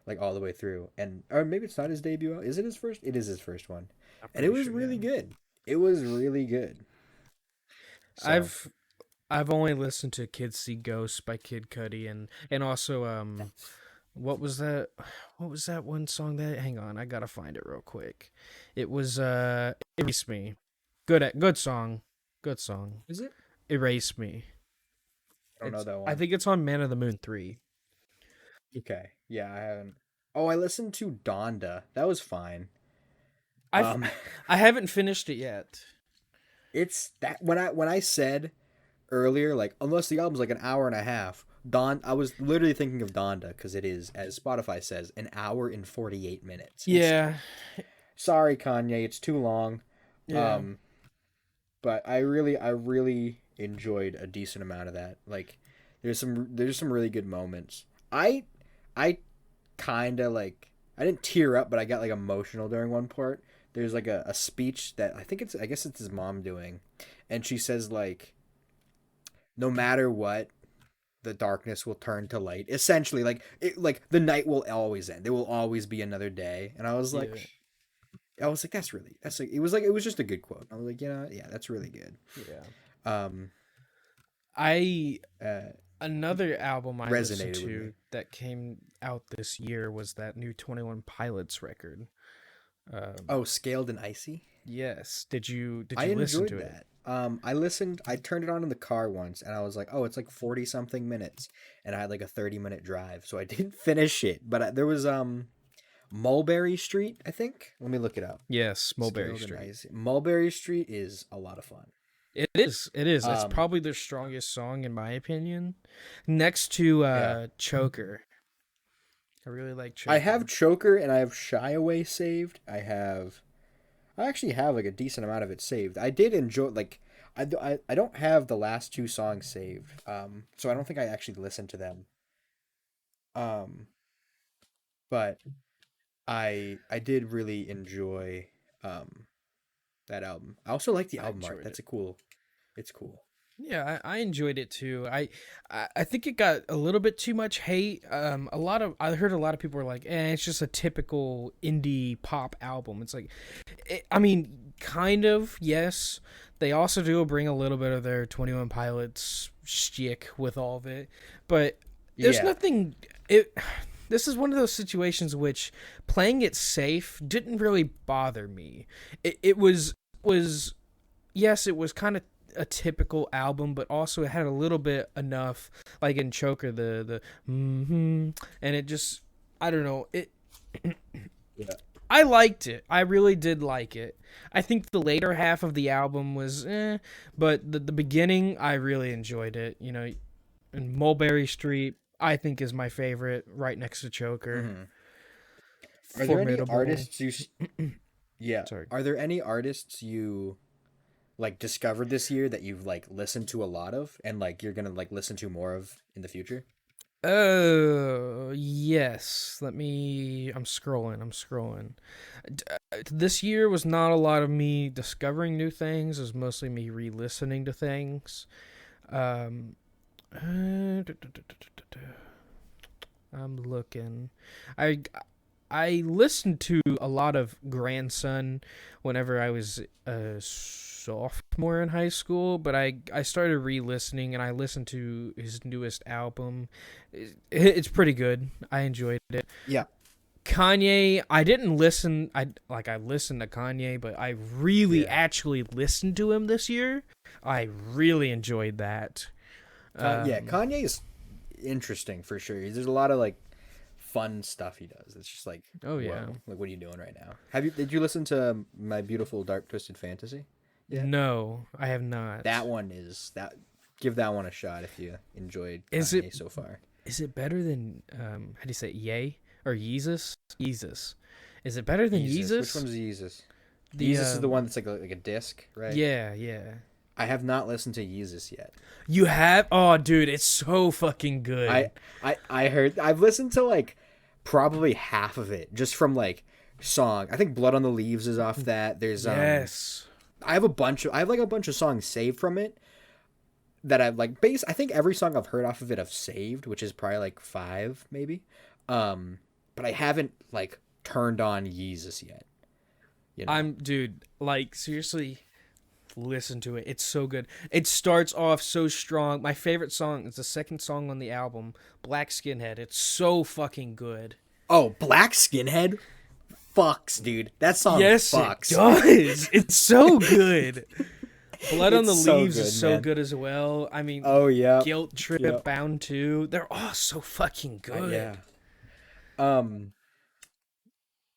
like all the way through. And or maybe it's not his debut. Is it his first? It is his first one. I'm And it pretty was sure, really yeah. good. It was really good. So, I've I've only listened to Kids See Ghosts by Kid Cudi and also that's what was that one song that hang on, I gotta find it real quick. It was Erase Me. Good song. Good song. is it? Erase Me. I don't know that I one. think it's on Man of the Moon 3. Okay. Yeah, I haven't. Oh, I listened to Donda. That was fine. I've Um I haven't finished it yet. it's that when I said earlier like unless the album's like an hour and a half, I was literally thinking of Donda because it is as Spotify says an hour and 48 minutes. It's Yeah. sorry Kanye, it's too long. Yeah. Um but I really enjoyed a decent amount of that. Like there's some really good moments. I kind of like I didn't tear up, but I got like emotional during one part. There's like a speech that I guess it's his mom doing, and she says like no matter what, the darkness will turn to light. Essentially, like the night will always end. There will always be another day. And Yeah. I was like it was just a good quote. I was like, yeah, that's really good. Yeah. Um, I uh, Another album I listened resonated with me. to that came out this year was that new 21 Pilots record. Oh, Scaled and Icy. Yes. Did I you listen enjoyed to it? that. I listened. I turned it on in the car once, and I was like, "Oh, it's like 40 something minutes," and I had like a 30-minute drive, so I didn't finish it. But there was Mulberry Street, I think. Let me look it up. Yes, Mulberry Scaled and Street. Icy. Mulberry Street is a lot of fun. It is. It is. That's Um, probably their strongest song in my opinion. Next to yeah. Choker. I really like I have Choker. Choker and I have Shy Away saved. I actually have like a decent amount of it saved. I did enjoy like I don't have the last two songs saved. So I don't think I actually listened to them. Um, but I did really enjoy um that album. I also like the I album art. enjoyed That's it. a cool. It's cool. Yeah, I enjoyed it too. I think it got a little bit too much hate. I heard a lot of people were like, it's just a typical indie pop album." It's like, I mean, kind of yes. They also do bring a little bit of their 21 Pilots shtick with all of it, but there's Yeah. nothing. It. This is one of those situations which playing it safe didn't really bother me. It was yes, it was kind of a typical album, but also it had a little bit enough, like in Choker, the and it just, I don't know, it. Yeah. I liked it. I really did like it. I think the later half of the album was, but the beginning I really enjoyed it. You know, and Mulberry Street I think is my favorite, right next to Choker. Hmm. Are there any Formidable. artists yeah. Sorry. Are there any artists you like discovered this year that you've like listened to a lot of and like you're gonna like listen to more of in the future? Oh, yes. I'm scrolling. This year was not a lot of me discovering new things. It was mostly me re-listening to things. Um, I'm looking. I I listened to a lot of Grandson whenever I was a sophomore in high school, but I started re-listening and I listened to his newest album. It's pretty good. I enjoyed it. Yeah. Kanye, I didn't listen. I listened to Kanye, but I really Yeah. actually listened to him this year. I really enjoyed that. Yeah, Um, Kanye is interesting for sure. There's a lot of like fun stuff he does. It's just like, oh yeah. whoa, like what are you doing right now? Did you listen to My Beautiful Dark Twisted Fantasy? Yeah. No, I have not. That one is that give that one a shot if you enjoyed Is Kanye it so far. is it better than how do you say it? Yay or Yeezus? Yeezus. Is it better than Jesus. Which Yeezus? one's Yeezus? The Yeezus is the one that's like a disc, right? yeah, yeah. I have not listened to Yeezus yet. You have? Oh, dude, it's so fucking good. I heard I've listened to like probably half of it just from like song. I think Blood on the Leaves is off that. There's yes. I have like a bunch of songs saved from it that I've like I think every song I've heard off of it I've saved, which is probably like 5 maybe. But I haven't like turned on Yeezus yet. You know. Dude, like seriously, listen to it. It's so good. It starts off so strong. My favorite song is the second song on the album, Black Skinhead. It's so fucking good. Oh, Black Skinhead fucks, dude. That song Yes, fucks. it does. It's so good. Blood on the It's so Leaves good, is so man. good as well. I mean, Oh yeah. Guilt Trip, Yep. Bound 2. They're all so fucking good. Yeah. Um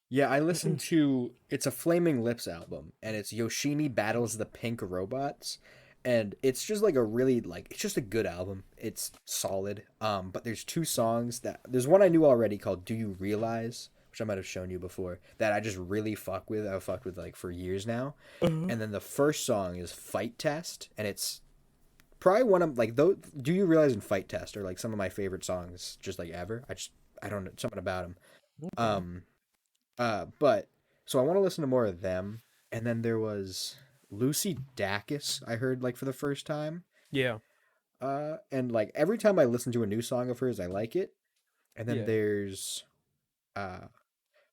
yeah, I listened to it's a Flaming Lips album and it's Yoshimi Battles the Pink Robots and it's just like a really like it's just a good album. It's solid. But there's two songs there's one I knew already called Do You Realize, which I might have shown you before, that I just really fuck with. I've fucked with like for years now. Uh-huh. And then the first song is Fight Test and it's probably one of like those Do You Realize and Fight Test are like some of my favorite songs just like ever. I don't know something about them. Okay. But so I want to listen to more of them. And then there was Lucy Dacus I heard like for the first time. Yeah. And like every time I listen to a new song of hers, I like it. And then Yeah. there's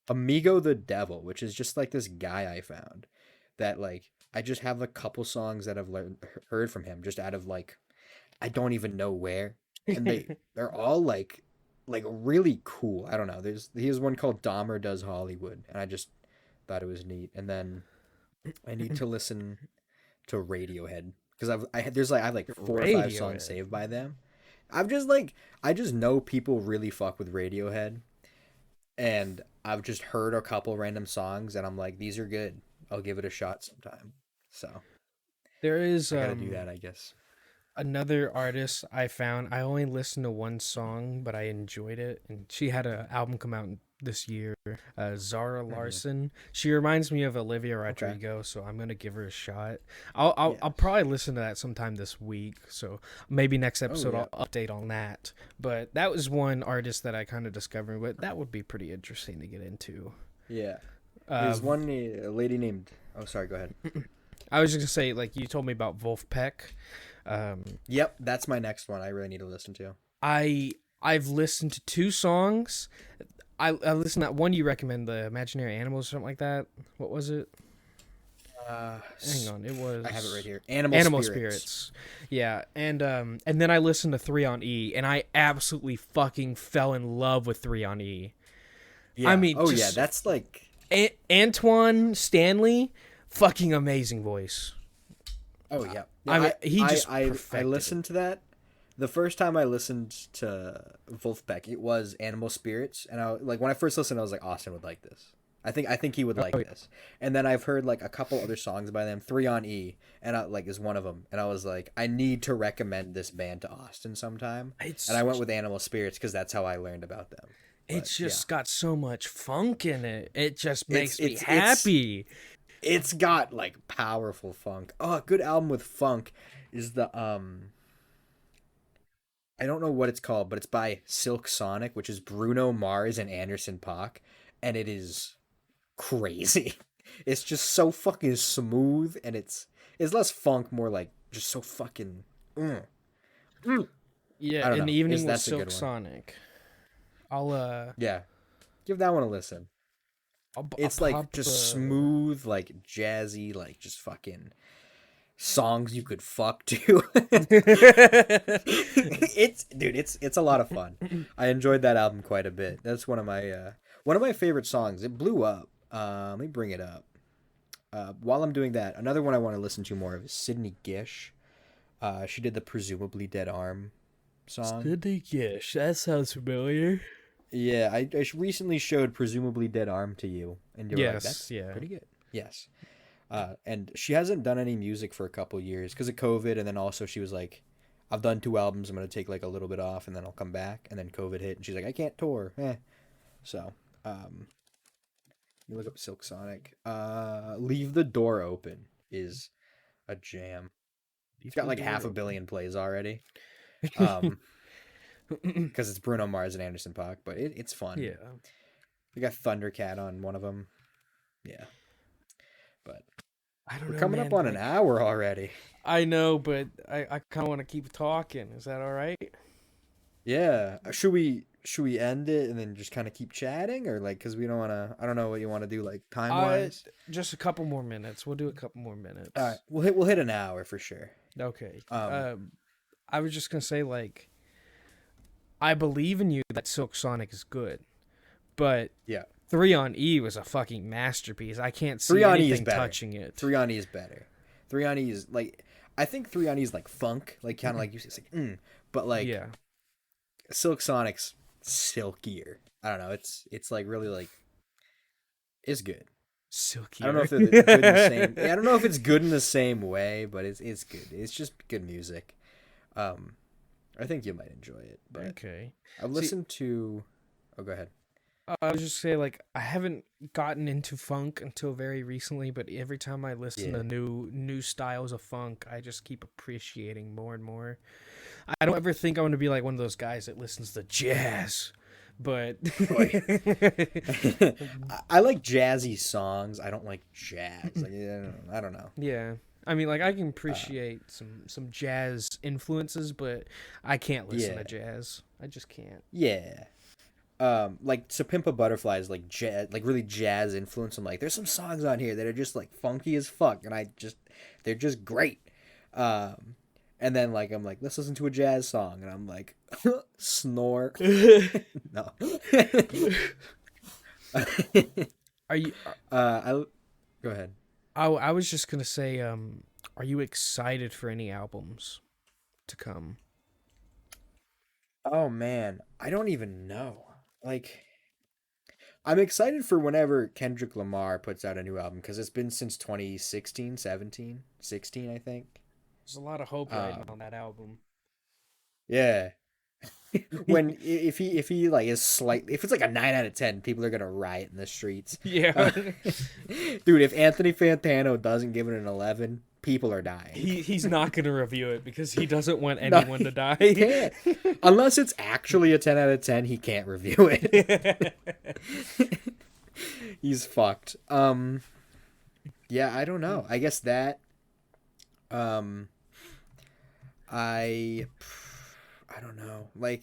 Amigo the Devil, which is just like this guy I found that like I just have a couple songs that I've heard from him just out of like I don't even know where, and they're all like really cool. I don't know. Here's one called Dahmer Does Hollywood, and I just thought it was neat. And then I need to listen to Radiohead because I have like 4 or 5 songs Radiohead. saved by them. I just know people really fuck with Radiohead, and I've just heard a couple random songs, and I'm like, these are good. I'll give it a shot sometime. So There is I gotta do that, I guess. another artist I found. I only listened to one song, but I enjoyed it. And she had an album come out this year. Zara Hmm. Larson. She reminds me of Olivia Okay. Rodrigo, so I'm gonna give her a shot. I'll Yes. probably listen to that sometime this week. So maybe next Oh episode yeah. I'll update on that. But that was one artist that I kind of discovered. But that would be pretty interesting to get into. Yeah. Uh, There's one a lady named. Oh, sorry. Go ahead. I was just gonna say, like you told me about Wolfpack. Um, Yep, that's my next one. I really need to listen to. I've listened to 2 songs. I listened to that one you recommend, the Imaginary Animals or something like that. What was it? Uh, Hang on, it was I have it right here. Animal Animal Spirits. Spirits. Yeah, and then I listened to 3 on E, and I absolutely fucking fell in love with 3 on E. I Yeah. mean, Oh yeah, just that's like. Antoine Stanley, fucking amazing voice. Oh yeah. I mean, I he just I perfected it. listened to that. The first time I listened to Wolfpack, it was Animal Spirits, and I like when I first listened, I was like, Austin would like this. I think he would like Oh, this. And then I've heard like a couple other songs by them, 3 on E, and is one of them. And I was like, I need to recommend this band to Austin sometime. And it's I went with Animal Spirits because that's how I learned about them. But it's yeah, just got so much funk in it. It just it's makes me it's it's happy. it's got like powerful funk. Oh, a good album with funk is the I don't know what it's called, but it's by Silk Sonic, which is Bruno Mars and Anderson Paak, and it is crazy. It's just so fucking smooth, and it's less funk, more like just so fucking. Mm, mm. Yeah, I don't in the know. Is evening with That's a Silk good one. Sonic. I'll Yeah, give that one a listen. I'll It's like pop just smooth, like jazzy, like just fucking songs you could fuck to. It's a lot of fun. I enjoyed that album quite a bit. That's one of my favorite songs. It blew up. Let me bring it up. While I'm doing that, another one I want to listen to more of is Sydney Gish. She did the Presumably Dead Arm song. Sydney Gish. That sounds familiar. Yeah, I recently showed Presumably Dead Arm to you, and you were like, Yes, "That's yeah. pretty good." Yes. And she hasn't done any music for a couple years because of COVID, and then also she was like, "I've done 2 albums. I'm gonna take like a little bit off, and then I'll come back." And then COVID hit, and she's like, "I can't tour." So, um, you look up Silk Sonic. Leave the Door Open is a jam. It's Leave got the like door half a open. billion plays already. Um, because it's Bruno Mars and Anderson Paak, but it's fun. Yeah. We got Thundercat on one of them. Yeah, but I don't we're know, coming up man. on an Like, hour already. I know, but I kind of want to keep talking. Is that all right? Yeah. Should we end it and then just kind of keep chatting, or like, because we don't want to, I don't know what you want to do, like, time Uh, wise. just a couple more minutes. We'll do a couple more All right, minutes. we'll hit an hour for sure. Okay. Um, I was just gonna say, like, I believe in you that Silk Sonic is good, but yeah. 3 on E was a fucking masterpiece. I can't see 3 on E is anything better. touching it. 3 on E is better. 3 on E is like, I think 3 on E is like funk, like kind of like you said, it's like but like Yeah. Silk Sonic's silkier. I don't know. It's like really like it's good. I don't know if they're good in the same. I don't know if it's good in the same way, but it's good. It's just good music. Um, I think you might enjoy it. But Okay. I've See, listened to. Oh, go ahead. I was just saying, like, I haven't gotten into funk until very recently, but every time I listen Yeah. to new styles of funk, I just keep appreciating more and more. I don't ever think I'm gonna be like one of those guys that listens to jazz, but I like jazzy songs. I don't like jazz. Like, I don't know. yeah. I mean, like, I can Uh, appreciate some jazz influences, but I can't listen yeah, to jazz. I just can't. yeah. Like To Pimp a Butterfly is like jazz, like really jazz influence. I'm like, there's some songs on here that are just like funky as fuck, and they're just great. Um, And then like I'm like, let's listen to a jazz song, and I'm like, snore. No. Are you? I go ahead. I was just gonna say, are you excited for any albums to come? Oh man, I don't even know. Like, I'm excited for whenever Kendrick Lamar puts out a new album because it's been since 2016, 17, 16, I think. There's a lot of hope riding Um, on that album. yeah. When if he like is slight if it's like a 9 out of 10, people are gonna riot in the streets. Yeah. Dude, if Anthony Fantano doesn't give it an 11, people are dying. He's not gonna review it because he doesn't want No, anyone to die. he can't. Unless it's actually a 10 out of 10, he can't review it. He's fucked. Yeah, I don't know. I guess that um I I don't know. Like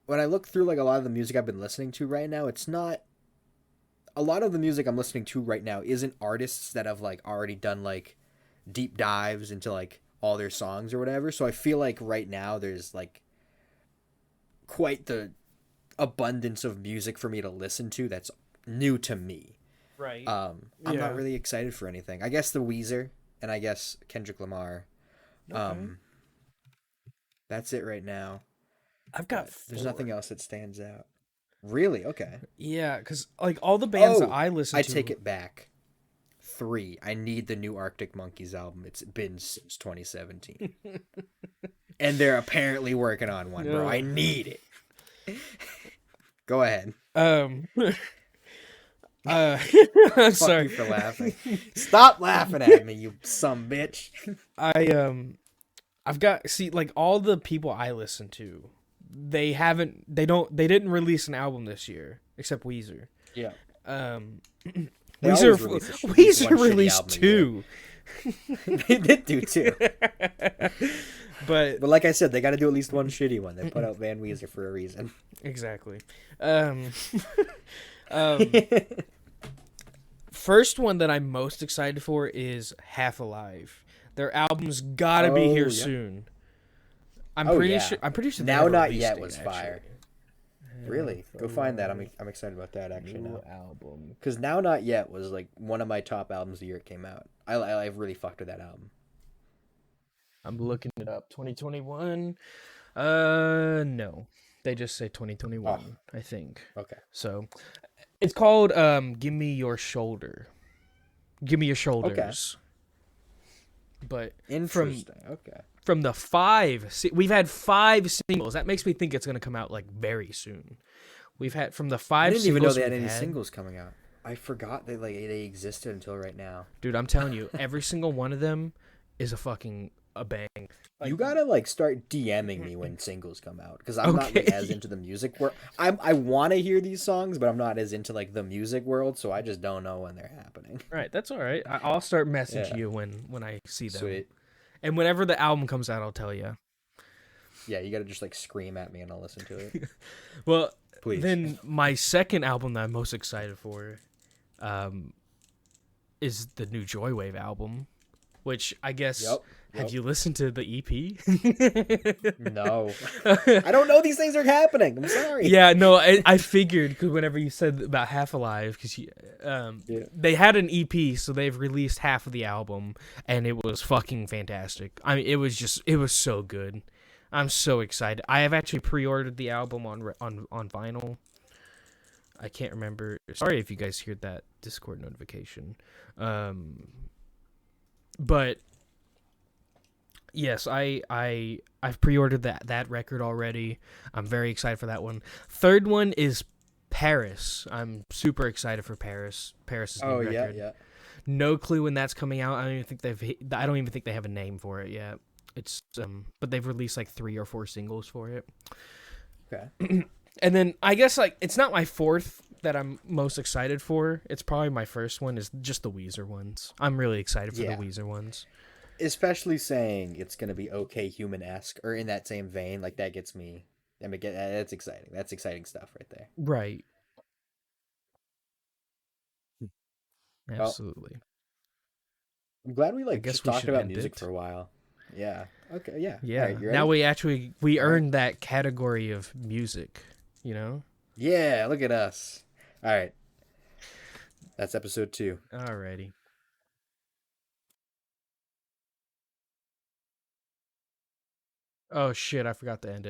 when I look through like a lot of the music I've been listening to right now, it's not a lot of the music I'm listening to right now isn't artists that have like already done like deep dives into like all their songs or whatever. So I feel like right now there's like quite the abundance of music for me to listen to that's new to me. Right. I'm not really excited for anything. I guess the Weezer and I guess Kendrick Lamar. Okay. That's it right now. I've got There's 4. nothing else that stands out. Really? Okay. Yeah, because like all the bands that Oh, I listen I to. take it back. 3. I need the new Arctic Monkeys album. It's been since 2017. And they're apparently working on one, bro. No. I need it. Go ahead. I'm Fuck sorry you for laughing. Stop laughing at me, you some bitch. I've got like all the people I listen to, they didn't release an album this year except Weezer. Yeah. Weezer Weezer released 2. They did do 2. But But like I said, they got to do at least one shitty one. They put out Van Weezer for a reason. exactly. First one that I'm most excited for is Half Alive. Their album's gotta be here soon. I'm pretty sure. They Now have a Not release Yet date, was actually. fire. Really? Go find that. I'm excited about that actually New now. album. Because Now Not Yet was like one of my top albums the year it came out. I really fucked with that album. I'm looking it up. 2021. No. They just say 2021, I think. Okay. So, it's called Give Me Your Shoulder. Give Me Your Shoulders. But Interesting. Okay. from the 5, we've had 5 singles. That makes me think it's going to come out like very soon. We've had from the 5 I didn't even know singles they had we've any had- singles coming out. I forgot they existed until right now. Dude, I'm telling you, every single one of them is a bang. You gotta like start DMing me when singles come out because I'm not like, as into the music world. I want to hear these songs, but I'm not as into like the music world, so I just don't know when they're happening. Right, that's all right. I'll start messaging you when I see them. Sweet. And whenever the album comes out, I'll tell you. Yeah, you gotta just like scream at me and I'll listen to it. Well, Please. then my second album that I'm most excited for, is the new Joywave album, which I guess. Yep. Have you listened to the EP? No. I don't know these things are happening. I'm sorry. Yeah, no, I figured because whenever you said about Half Alive, because they had an EP, so they've released half of the album, and it was fucking fantastic. I mean, it was so good. I'm so excited. I have actually pre-ordered the album on vinyl. I can't remember. Sorry if you guys heard that Discord notification. But yes, I've pre-ordered that record already. I'm very excited for that one. Third one is Paris. I'm super excited for Paris. Paris' new record. Yeah. No clue when that's coming out. I don't even think they have a name for it yet. It's but they've released like 3 or 4 singles for it. Okay. And then I guess like it's not my fourth that I'm most excited for. It's probably my first one is just the Weezer ones. I'm really excited for the Weezer ones. Especially saying it's gonna be OK Human-esque or in that same vein, like that gets me. I mean, that's exciting. That's exciting stuff right there. Right. Well, Absolutely. I'm glad we I like guess just we talked should about end music it. for a while. Yeah. Okay. Yeah. Yeah. All right, you Now ready? we All right. earned that category of music, you know? Yeah. Look at us. All right. That's episode 2. Alrighty. Oh shit, I forgot to end it.